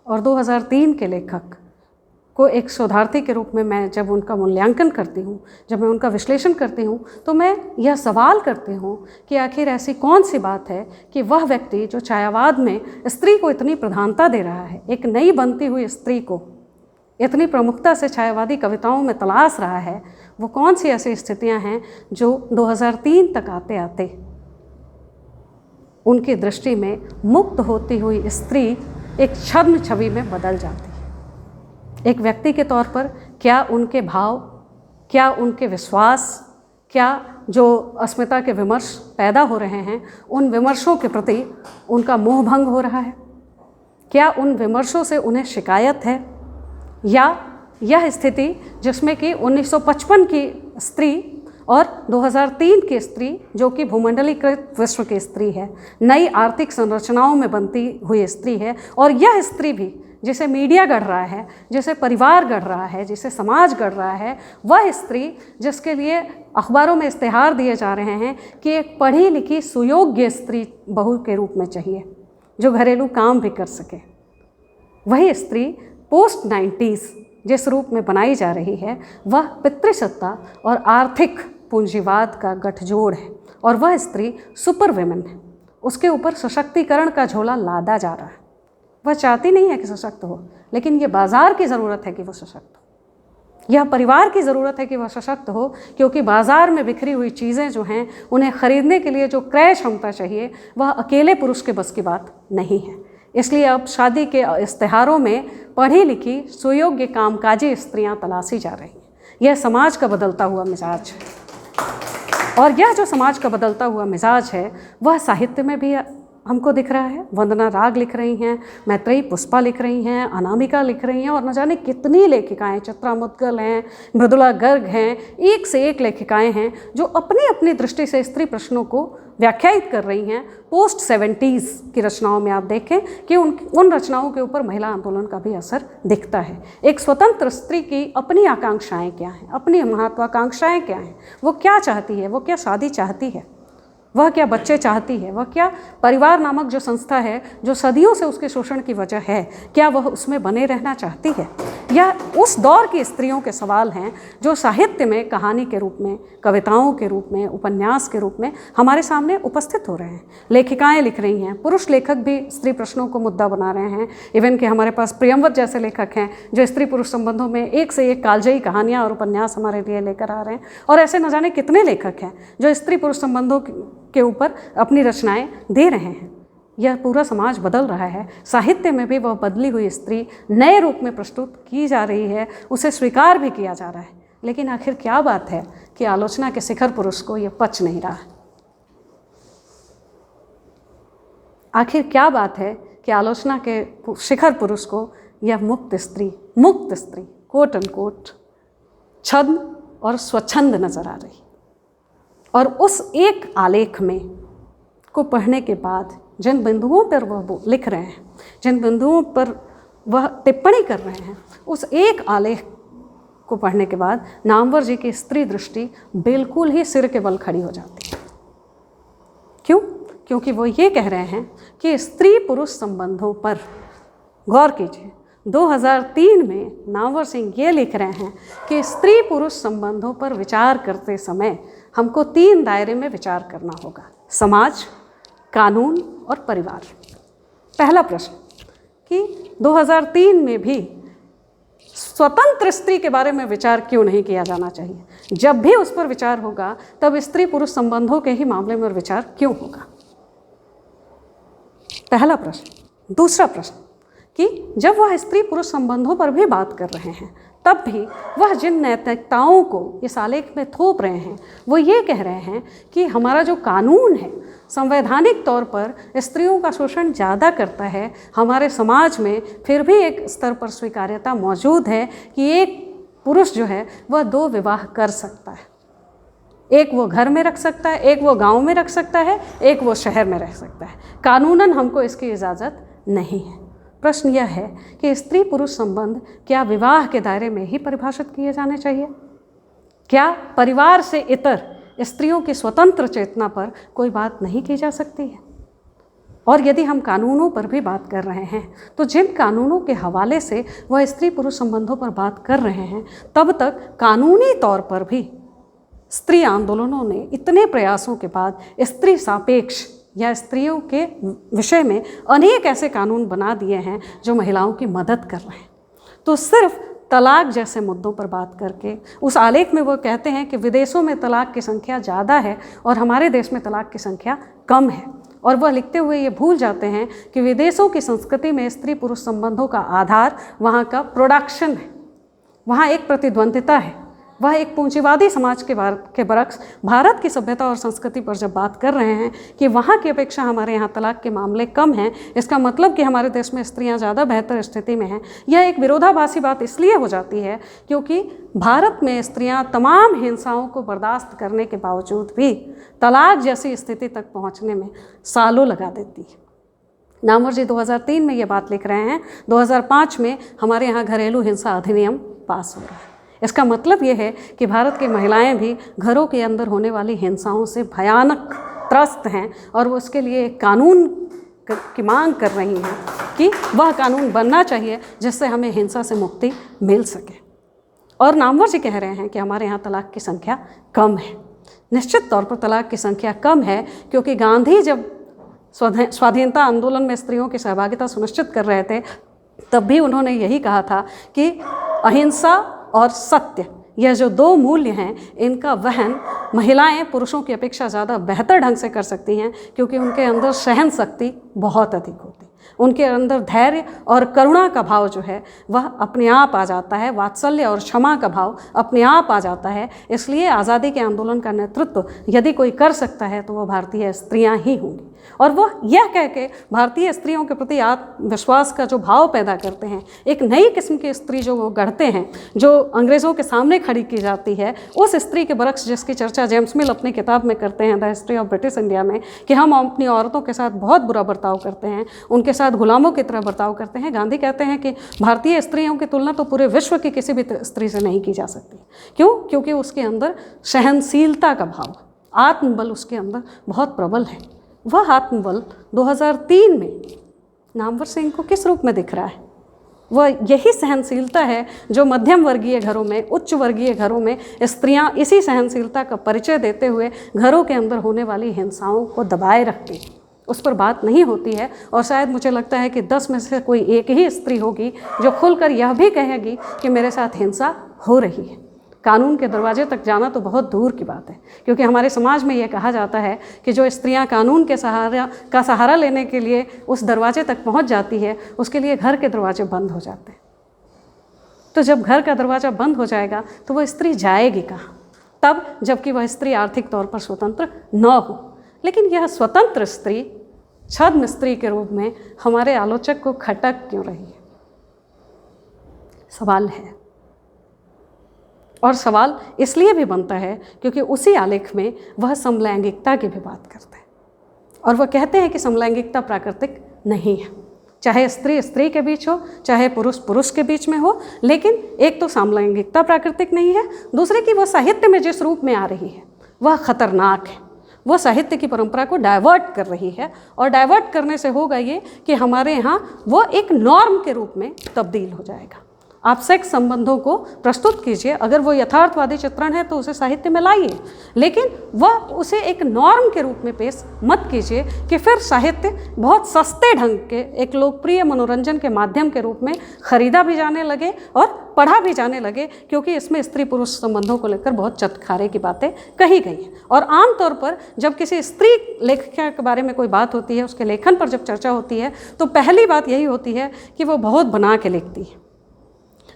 और 2003 के लेखक को एक शोधार्थी के रूप में मैं जब उनका मूल्यांकन करती हूँ, जब मैं उनका विश्लेषण करती हूँ, तो मैं यह सवाल करती हूँ कि आखिर ऐसी कौन सी बात है कि वह व्यक्ति जो छायावाद में स्त्री को इतनी प्रधानता दे रहा है, एक नई बनती हुई स्त्री को इतनी प्रमुखता से छायावादी कविताओं में तलाश रहा है, वो कौन सी ऐसी स्थितियाँ हैं जो 2003 तक आते आते उनकी दृष्टि में मुक्त होती हुई स्त्री एक छद्म छवि में बदल जाती है। एक व्यक्ति के तौर पर क्या उनके भाव, क्या उनके विश्वास, क्या जो अस्मिता के विमर्श पैदा हो रहे हैं, उन विमर्शों के प्रति उनका मोह भंग हो रहा है? क्या उन विमर्शों से उन्हें शिकायत है? या यह स्थिति जिसमें कि 1955 की स्त्री और 2003 की स्त्री, जो कि भूमंडलीकृत विश्व की स्त्री है, नई आर्थिक संरचनाओं में बनती हुई स्त्री है, और यह स्त्री भी जिसे मीडिया गढ़ रहा है, जिसे परिवार गढ़ रहा है, जिसे समाज गढ़ रहा है, वह स्त्री जिसके लिए अखबारों में इश्तेहार दिए जा रहे हैं कि एक पढ़ी लिखी सुयोग्य स्त्री बहू के रूप में चाहिए जो घरेलू काम भी कर सके, वही स्त्री पोस्ट 90s जिस रूप में बनाई जा रही है वह पितृसत्ता और आर्थिक पूंजीवाद का गठजोड़ है, और वह स्त्री सुपर विमेन है। उसके ऊपर सशक्तिकरण का झोला लादा जा रहा है। वह चाहती नहीं है कि सशक्त हो, लेकिन ये बाज़ार की ज़रूरत है कि वह सशक्त हो, यह परिवार की ज़रूरत है कि वह सशक्त हो, क्योंकि बाज़ार में बिखरी हुई चीज़ें जो हैं उन्हें ख़रीदने के लिए जो क्रय क्षमता चाहिए वह अकेले पुरुष के बस की बात नहीं है। इसलिए अब शादी के इश्तेहारों में पढ़ी लिखी सुयोग्य कामकाजी स्त्रियां तलाशी जा रही हैं। यह समाज का बदलता हुआ मिजाज है, और यह जो समाज का बदलता हुआ मिजाज है वह साहित्य में भी हमको दिख रहा है। वंदना राग लिख रही हैं, मैत्रेयी पुष्पा लिख रही हैं, अनामिका लिख रही हैं, और न जाने कितनी लेखिकाएं, चित्रा मुद्गल हैं, मृदुला गर्ग हैं, एक से एक लेखिकाएं हैं जो अपनी अपनी दृष्टि से स्त्री प्रश्नों को व्याख्यायित कर रही हैं। पोस्ट 70s की रचनाओं में आप देखें कि उन रचनाओं के ऊपर महिला आंदोलन का भी असर दिखता है। एक स्वतंत्र स्त्री की अपनी आकांक्षाएं क्या हैं, अपनी महत्वाकांक्षाएं क्या हैं, वो क्या चाहती है, वो क्या शादी चाहती है, वह क्या बच्चे चाहती है, वह क्या परिवार नामक जो संस्था है जो सदियों से उसके शोषण की वजह है, क्या वह उसमें बने रहना चाहती है। यह उस दौर की स्त्रियों के सवाल हैं जो साहित्य में कहानी के रूप में, कविताओं के रूप में, उपन्यास के रूप में हमारे सामने उपस्थित हो रहे हैं। लेखिकाएं लिख रही हैं, पुरुष लेखक भी स्त्री प्रश्नों को मुद्दा बना रहे हैं। इवन कि हमारे पास प्रियंवत जैसे लेखक हैं जो स्त्री पुरुष संबंधों में एक से एक कालजयी कहानियाँ और उपन्यास हमारे लिए लेकर आ रहे हैं। और ऐसे न जाने कितने लेखक हैं जो स्त्री पुरुष संबंधों के ऊपर अपनी रचनाएं दे रहे हैं। यह पूरा समाज बदल रहा है। साहित्य में भी वह बदली हुई स्त्री नए रूप में प्रस्तुत की जा रही है, उसे स्वीकार भी किया जा रहा है। लेकिन आखिर क्या बात है कि आलोचना के शिखर पुरुष को यह पच नहीं रहा है? आखिर क्या बात है कि आलोचना के शिखर पुरुष को यह मुक्त स्त्री कोट अनकोट छद्म और स्वच्छंद नज़र आ रही। और उस एक आलेख में को पढ़ने के बाद जिन बिंदुओं पर वह लिख रहे हैं, जिन बिंदुओं पर वह टिप्पणी कर रहे हैं, उस एक आलेख को पढ़ने के बाद नामवर जी की स्त्री दृष्टि बिल्कुल ही सिर के बल खड़ी हो जाती है। क्यों? क्योंकि वो ये कह रहे हैं कि स्त्री पुरुष संबंधों पर गौर कीजिए। 2003 में नामवर सिंह ये लिख रहे हैं कि स्त्री पुरुष संबंधों पर विचार करते समय हमको 3 दायरे में विचार करना होगा: समाज, कानून और परिवार। पहला प्रश्न कि 2003 में भी स्वतंत्र स्त्री के बारे में विचार क्यों नहीं किया जाना चाहिए? जब भी उस पर विचार होगा तब स्त्री पुरुष संबंधों के ही मामले में विचार क्यों होगा? पहला प्रश्न। दूसरा प्रश्न कि जब वह स्त्री पुरुष संबंधों पर भी बात कर रहे हैं तब भी वह जिन नैतिकताओं को इस आलेख में थोप रहे हैं वो ये कह रहे हैं कि हमारा जो कानून है संवैधानिक तौर पर स्त्रियों का शोषण ज़्यादा करता है। हमारे समाज में फिर भी एक स्तर पर स्वीकार्यता मौजूद है कि एक पुरुष जो है वह 2 विवाह कर सकता है। एक वो घर में रख सकता है, एक वो गांव में रख सकता है, एक वो शहर में रह सकता है। कानूनन हमको इसकी इजाज़त नहीं है। प्रश्न यह है कि स्त्री पुरुष संबंध क्या विवाह के दायरे में ही परिभाषित किए जाने चाहिए? क्या परिवार से इतर स्त्रियों की स्वतंत्र चेतना पर कोई बात नहीं की जा सकती है? और यदि हम कानूनों पर भी बात कर रहे हैं तो जिन कानूनों के हवाले से वह स्त्री पुरुष संबंधों पर बात कर रहे हैं तब तक कानूनी तौर पर भी स्त्री आंदोलनों ने इतने प्रयासों के बाद स्त्री सापेक्ष या स्त्रियों के विषय में अनेक ऐसे कानून बना दिए हैं जो महिलाओं की मदद कर रहे हैं। तो सिर्फ तलाक जैसे मुद्दों पर बात करके उस आलेख में वो कहते हैं कि विदेशों में तलाक की संख्या ज़्यादा है और हमारे देश में तलाक की संख्या कम है, और वह लिखते हुए ये भूल जाते हैं कि विदेशों की संस्कृति में स्त्री पुरुष संबंधों का आधार वहाँ का प्रोडक्शन है, वहाँ एक प्रतिद्वंदिता है। वह एक पूंजीवादी समाज के बरक्स भारत की सभ्यता और संस्कृति पर जब बात कर रहे हैं कि वहाँ की अपेक्षा हमारे यहाँ तलाक के मामले कम हैं, इसका मतलब कि हमारे देश में स्त्रियाँ ज़्यादा बेहतर स्थिति में हैं। यह एक विरोधाभासी बात इसलिए हो जाती है क्योंकि भारत में स्त्रियाँ तमाम हिंसाओं को बर्दाश्त करने के बावजूद भी तलाक जैसी स्थिति तक पहुँचने में सालों लगा देती है। नामवर जी 2003 में ये बात लिख रहे हैं, 2005 में हमारे यहाँ घरेलू हिंसा अधिनियम पास हो रहा है। इसका मतलब ये है कि भारत की महिलाएं भी घरों के अंदर होने वाली हिंसाओं से भयानक त्रस्त हैं और वो उसके लिए एक कानून की मांग कर रही हैं कि वह कानून बनना चाहिए जिससे हमें हिंसा से मुक्ति मिल सके। और नामवर जी कह रहे हैं कि हमारे यहाँ तलाक की संख्या कम है। निश्चित तौर पर तलाक की संख्या कम है क्योंकि गांधी जब स्वाधीनता आंदोलन में स्त्रियों की सहभागिता सुनिश्चित कर रहे थे तब भी उन्होंने यही कहा था कि अहिंसा और सत्य, यह जो 2 मूल्य हैं, इनका वहन महिलाएं पुरुषों की अपेक्षा ज़्यादा बेहतर ढंग से कर सकती हैं क्योंकि उनके अंदर सहन शक्ति बहुत अधिक होती है। उनके अंदर धैर्य और करुणा का भाव जो है वह अपने आप आ जाता है, वात्सल्य और क्षमा का भाव अपने आप आ जाता है। इसलिए आज़ादी के आंदोलन का नेतृत्व यदि कोई कर सकता है तो वह भारतीय स्त्रियां ही होंगी। और वह यह कह के भारतीय स्त्रियों के प्रति आत्मविश्वास का जो भाव पैदा करते हैं, एक नई किस्म की स्त्री जो वो गढ़ते हैं, जो अंग्रेज़ों के सामने खड़ी की जाती है, उस स्त्री के बरक्स जिसकी चर्चा जेम्स मिल अपनी किताब में करते हैं the history of British India में, कि हम अपनी औरतों के साथ बहुत बुरा बर्ताव करते हैं, उनके साथ गुलामों की तरह बर्ताव करते हैं। गांधी कहते हैं कि भारतीय स्त्रियों की तुलना तो पूरे विश्व की किसी भी स्त्री से नहीं की जा सकती। क्यों? क्योंकि उसके अंदर सहनशीलता का भाव, आत्मबल उसके अंदर बहुत प्रबल है। वह आत्मबल 2003 में नामवर सिंह को किस रूप में दिख रहा है? वह यही सहनशीलता है जो मध्यम वर्गीय घरों में, उच्च वर्गीय घरों में स्त्रियां इसी सहनशीलता का परिचय देते हुए घरों के अंदर होने वाली हिंसाओं को दबाए रखती हैं। उस पर बात नहीं होती है और शायद मुझे लगता है कि 10 में से कोई एक ही स्त्री होगी जो खुलकर यह भी कहेगी कि मेरे साथ हिंसा हो रही है। कानून के दरवाजे तक जाना तो बहुत दूर की बात है, क्योंकि हमारे समाज में ये कहा जाता है कि जो स्त्रियां कानून के सहारा लेने के लिए उस दरवाजे तक पहुंच जाती है, उसके लिए घर के दरवाजे बंद हो जाते हैं। तो जब घर का दरवाज़ा बंद हो जाएगा तो वह स्त्री जाएगी कहाँ? तब जबकि वह स्त्री आर्थिक तौर पर स्वतंत्र न हो। लेकिन यह स्वतंत्र स्त्री छद्म स्त्री के रूप में हमारे आलोचक को खटक क्यों रही है? सवाल है। और सवाल इसलिए भी बनता है क्योंकि उसी आलेख में वह समलैंगिकता की भी बात करते हैं और वह कहते हैं कि समलैंगिकता प्राकृतिक नहीं है, चाहे स्त्री स्त्री के बीच हो, चाहे पुरुष पुरुष के बीच में हो, लेकिन एक तो समलैंगिकता प्राकृतिक नहीं है, दूसरे की वह साहित्य में जिस रूप में आ रही है वह खतरनाक है, वो साहित्य की परंपरा को डाइवर्ट कर रही है और डाइवर्ट करने से होगा ये कि हमारे यहाँ वो एक नॉर्म के रूप में तब्दील हो जाएगा। आप सेक्स संबंधों को प्रस्तुत कीजिए, अगर वो यथार्थवादी चित्रण है तो उसे साहित्य में लाइए, लेकिन वह उसे एक नॉर्म के रूप में पेश मत कीजिए कि फिर साहित्य बहुत सस्ते ढंग के एक लोकप्रिय मनोरंजन के माध्यम के रूप में खरीदा भी जाने लगे और पढ़ा भी जाने लगे, क्योंकि इसमें स्त्री पुरुष संबंधों को लेकर बहुत चटखारे की बातें कही गई हैं। और आमतौर पर जब किसी स्त्री लेखिका के बारे में कोई बात होती है, उसके लेखन पर जब चर्चा होती है, तो पहली बात यही होती है कि वो बहुत बना के लिखती है,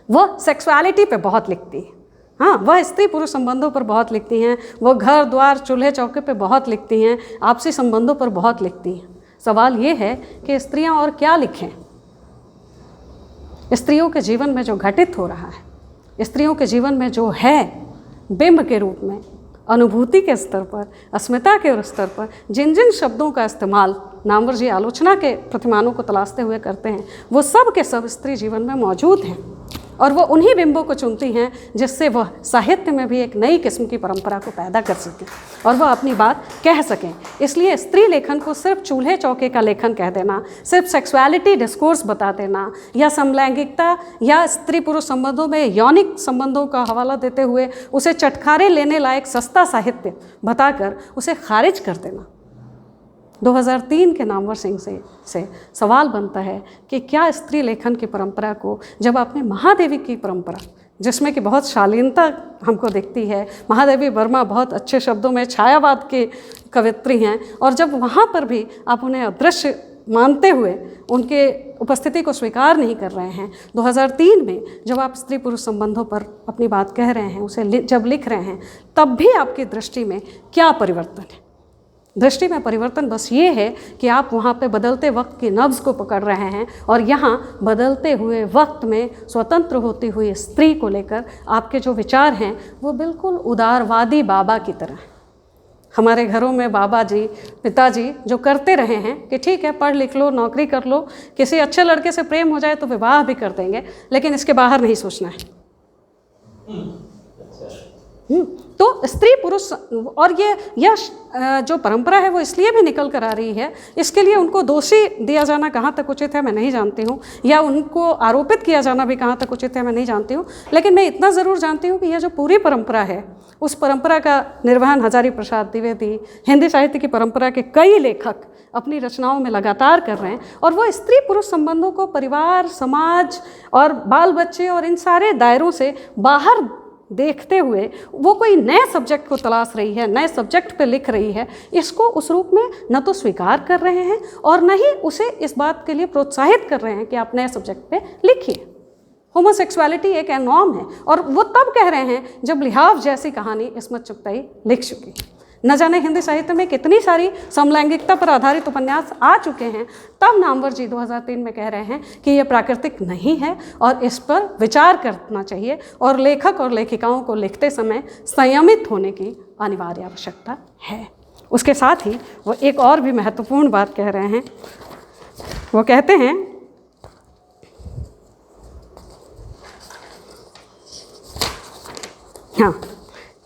वह सेक्सुअलिटी पे बहुत लिखती है, हाँ, वह स्त्री पुरुष संबंधों पर बहुत लिखती हैं, वो घर द्वार चूल्हे चौके पे बहुत लिखती हैं, आपसी संबंधों पर बहुत लिखती हैं। सवाल ये है कि स्त्रियां और क्या लिखें? स्त्रियों के जीवन में जो घटित हो रहा है, स्त्रियों के जीवन में जो है बिंब के रूप में, अनुभूति के स्तर पर, अस्मिता के स्तर पर जिन जिन शब्दों का इस्तेमाल नामवर जी आलोचना के प्रतिमानों को तलाशते हुए करते हैं, वो सब के सब स्त्री जीवन में मौजूद हैं और वो उन्हीं बिंबों को चुनती हैं जिससे वह साहित्य में भी एक नई किस्म की परंपरा को पैदा कर सकें और वह अपनी बात कह सकें। इसलिए स्त्री लेखन को सिर्फ चूल्हे चौके का लेखन कह देना, सिर्फ सेक्सुअलिटी डिस्कोर्स बता देना या समलैंगिकता या स्त्री पुरुष संबंधों में यौनिक संबंधों का हवाला देते हुए उसे चटखारे लेने लायक सस्ता साहित्य बताकर उसे खारिज कर देना, 2003 के नामवर सिंह से सवाल बनता है कि क्या स्त्री लेखन की परंपरा को जब आपने महादेवी की परंपरा, जिसमें कि बहुत शालीनता हमको दिखती है, महादेवी वर्मा बहुत अच्छे शब्दों में छायावाद की कवित्री हैं, और जब वहाँ पर भी आप उन्हें अदृश्य मानते हुए उनके उपस्थिति को स्वीकार नहीं कर रहे हैं, 2003 में जब आप स्त्री पुरुष संबंधों पर अपनी बात कह रहे हैं, उसे जब लिख रहे हैं, तब भी आपकी दृष्टि में क्या परिवर्तन है? दृष्टि में परिवर्तन बस ये है कि आप वहाँ पे बदलते वक्त की नब्ज़ को पकड़ रहे हैं और यहाँ बदलते हुए वक्त में स्वतंत्र होती हुई स्त्री को लेकर आपके जो विचार हैं वो बिल्कुल उदारवादी बाबा की तरह हैं। हमारे घरों में बाबा जी, पिताजी जो करते रहे हैं कि ठीक है, पढ़ लिख लो, नौकरी कर लो, किसी अच्छे लड़के से प्रेम हो जाए तो विवाह भी कर देंगे, लेकिन इसके बाहर नहीं सोचना है। तो स्त्री पुरुष और यह जो परंपरा है वो इसलिए भी निकल कर आ रही है, इसके लिए उनको दोषी दिया जाना कहाँ तक उचित है मैं नहीं जानती हूँ, या उनको आरोपित किया जाना भी कहाँ तक उचित है मैं नहीं जानती हूँ, लेकिन मैं इतना ज़रूर जानती हूँ कि यह जो पूरी परंपरा है उस परंपरा का निर्वहन हजारी प्रसाद द्विवेदी, हिंदी साहित्य की परंपरा के कई लेखक अपनी रचनाओं में लगातार कर रहे हैं, और वो स्त्री पुरुष संबंधों को परिवार, समाज और बाल बच्चे और इन सारे दायरों से बाहर देखते हुए वो कोई नए सब्जेक्ट को तलाश रही है, नए सब्जेक्ट पे लिख रही है, इसको उस रूप में न तो स्वीकार कर रहे हैं और न ही उसे इस बात के लिए प्रोत्साहित कर रहे हैं कि आप नए सब्जेक्ट पे लिखिए। होमोसेक्सुअलिटी एक एनॉर्म है, और वो तब कह रहे हैं जब लिहाव जैसी कहानी इस्मत चुगताई लिख चुकी। न जाने हिंदी साहित्य में कितनी सारी समलैंगिकता पर आधारित उपन्यास आ चुके हैं, तब नामवर जी 2003 में कह रहे हैं कि यह प्राकृतिक नहीं है और इस पर विचार करना चाहिए, और लेखक और लेखिकाओं को लिखते समय संयमित होने की अनिवार्य आवश्यकता है। उसके साथ ही वो एक और भी महत्वपूर्ण बात कह रहे हैं। वो कहते हैं, हाँ,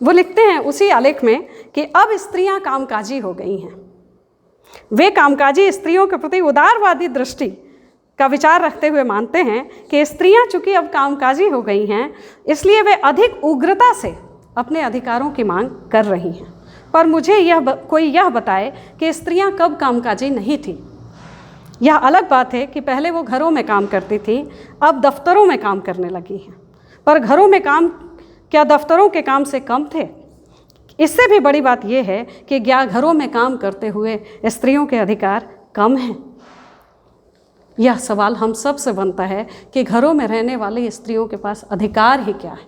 वो लिखते हैं उसी आलेख में कि अब स्त्रियां कामकाजी हो गई हैं। वे कामकाजी स्त्रियों के प्रति उदारवादी दृष्टि का विचार रखते हुए मानते हैं कि स्त्रियां चूंकि अब कामकाजी हो गई हैं, इसलिए वे अधिक उग्रता से अपने अधिकारों की मांग कर रही हैं। पर मुझे कोई यह बताए कि स्त्रियां कब कामकाजी नहीं थी। यह अलग बात है कि पहले वो घरों में काम करती थी, अब दफ्तरों में काम करने लगी हैं। पर घरों में काम क्या दफ्तरों के काम से कम थे? इससे भी बड़ी बात यह है कि क्या घरों में काम करते हुए स्त्रियों के अधिकार कम हैं? यह सवाल हम सब से बनता है कि घरों में रहने वाली स्त्रियों के पास अधिकार ही क्या है?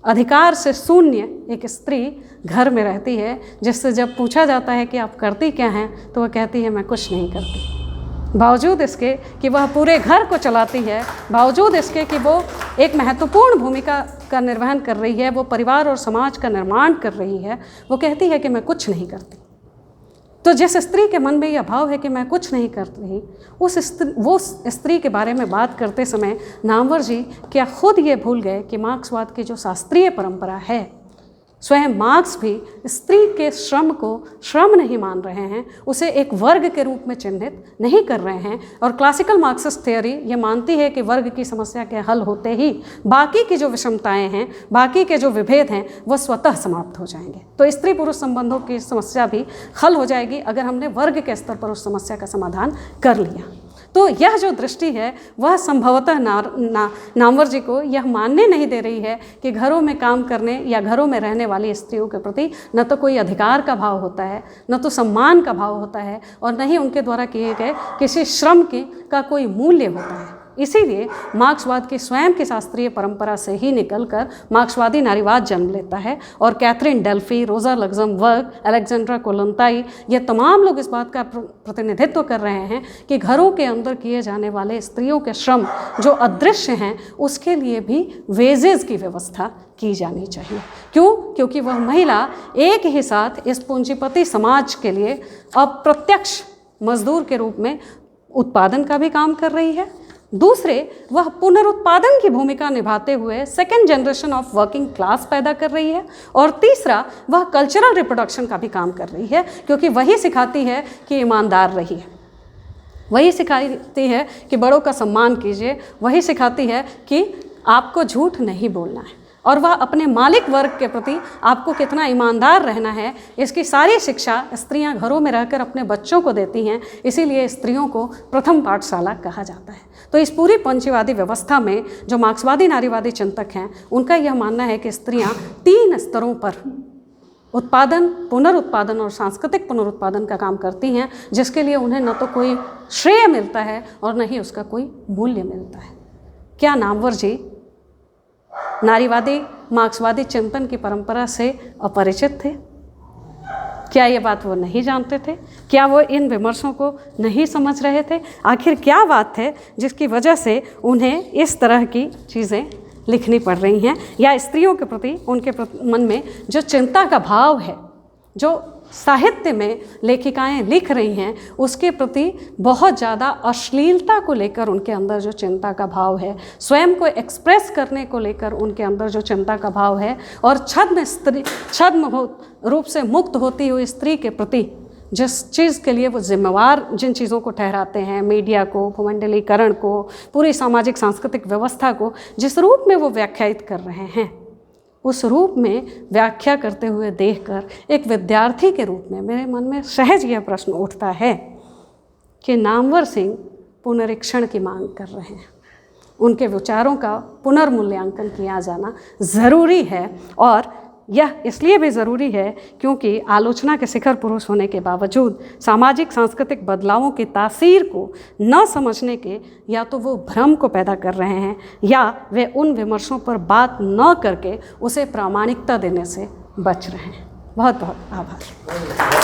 अधिकार से शून्य एक स्त्री घर में रहती है, जिससे जब पूछा जाता है कि आप करती क्या हैं, तो वह कहती है मैं कुछ नहीं करती। बावजूद इसके कि वह पूरे घर को चलाती है, बावजूद इसके कि वो एक महत्वपूर्ण भूमिका का निर्वहन कर रही है, वो परिवार और समाज का निर्माण कर रही है, वो कहती है कि मैं कुछ नहीं करती। तो जिस स्त्री के मन में यह भाव है कि मैं कुछ नहीं कर रही, वो स्त्री के बारे में बात करते समय नामवर जी क्या खुद ये भूल गए कि मार्क्सवाद की जो शास्त्रीय परंपरा है, स्वयं मार्क्स भी स्त्री के श्रम को श्रम नहीं मान रहे हैं, उसे एक वर्ग के रूप में चिन्हित नहीं कर रहे हैं। और क्लासिकल मार्क्सिस्ट थियोरी ये मानती है कि वर्ग की समस्या के हल होते ही बाकी की जो विषमताएं हैं, बाकी के जो विभेद हैं, वह स्वतः समाप्त हो जाएंगे। तो स्त्री पुरुष संबंधों की समस्या भी हल हो जाएगी अगर हमने वर्ग के स्तर पर उस समस्या का समाधान कर लिया। तो यह जो दृष्टि है वह संभवतः नामवर जी को यह मानने नहीं दे रही है कि घरों में काम करने या घरों में रहने वाली स्त्रियों के प्रति न तो कोई अधिकार का भाव होता है, न तो सम्मान का भाव होता है, और न ही उनके द्वारा किए गए किसी श्रम का कोई मूल्य होता है। इसीलिए मार्क्सवाद की स्वयं की शास्त्रीय परंपरा से ही निकलकर मार्क्सवादी नारीवाद जन्म लेता है। और कैथरीन डेल्फी, रोज़ा लग्जमबर्ग, अलेक्जेंड्रा कोलंताई, ये तमाम लोग इस बात का प्रतिनिधित्व कर रहे हैं कि घरों के अंदर किए जाने वाले स्त्रियों के श्रम जो अदृश्य हैं, उसके लिए भी वेजेस की व्यवस्था की जानी चाहिए। क्यों? क्योंकि वह महिला एक ही साथ इस पूंजीपति समाज के लिए अप्रत्यक्ष मजदूर के रूप में उत्पादन का भी काम कर रही है, दूसरे वह पुनरुत्पादन की भूमिका निभाते हुए second generation of working class पैदा कर रही है, और तीसरा वह कल्चरल रिप्रोडक्शन का भी काम कर रही है, क्योंकि वही सिखाती है कि ईमानदार रहिए, वही सिखाती है कि बड़ों का सम्मान कीजिए, वही सिखाती है कि आपको झूठ नहीं बोलना है, और वह अपने मालिक वर्ग के प्रति आपको कितना ईमानदार रहना है, इसकी सारी शिक्षा स्त्रियां घरों में रहकर अपने बच्चों को देती हैं। इसीलिए स्त्रियों को प्रथम पाठशाला कहा जाता है। तो इस पूरी पंचवादी व्यवस्था में जो मार्क्सवादी नारीवादी चिंतक हैं, उनका यह मानना है कि स्त्रियां 3 स्तरों पर उत्पादन, पुनरुत्पादन और सांस्कृतिक पुनरुत्पादन का काम करती हैं, जिसके लिए उन्हें न तो कोई श्रेय मिलता है और न ही उसका कोई मूल्य मिलता है। क्या नामवर जी नारीवादी मार्क्सवादी चिंतन की परंपरा से अपरिचित थे? क्या ये बात वो नहीं जानते थे? क्या वो इन विमर्शों को नहीं समझ रहे थे? आखिर क्या बात है जिसकी वजह से उन्हें इस तरह की चीज़ें लिखनी पड़ रही हैं, या स्त्रियों के प्रति उनके मन में जो चिंता का भाव है, जो साहित्य में लेखिकाएं लिख रही हैं, उसके प्रति बहुत ज़्यादा अश्लीलता को लेकर उनके अंदर जो चिंता का भाव है, स्वयं को एक्सप्रेस करने को लेकर उनके अंदर जो चिंता का भाव है, और छद्म रूप से मुक्त होती हुई स्त्री के प्रति जिस चीज़ के लिए वो जिम्मेवार जिन चीज़ों को ठहराते हैं, मीडिया को, भूमंडलीकरण को, पूरी सामाजिक सांस्कृतिक व्यवस्था को जिस रूप में वो व्याख्यायित कर रहे हैं, उस रूप में व्याख्या करते हुए देखकर एक विद्यार्थी के रूप में मेरे मन में सहज यह प्रश्न उठता है कि नामवर सिंह पुनरीक्षण की मांग कर रहे हैं। उनके विचारों का पुनर्मूल्यांकन किया जाना ज़रूरी है, और यह इसलिए भी ज़रूरी है क्योंकि आलोचना के शिखर पुरुष होने के बावजूद सामाजिक सांस्कृतिक बदलावों की तासीर को न समझने के या तो वो भ्रम को पैदा कर रहे हैं, या वे उन विमर्शों पर बात न करके उसे प्रामाणिकता देने से बच रहे हैं। बहुत बहुत आभार।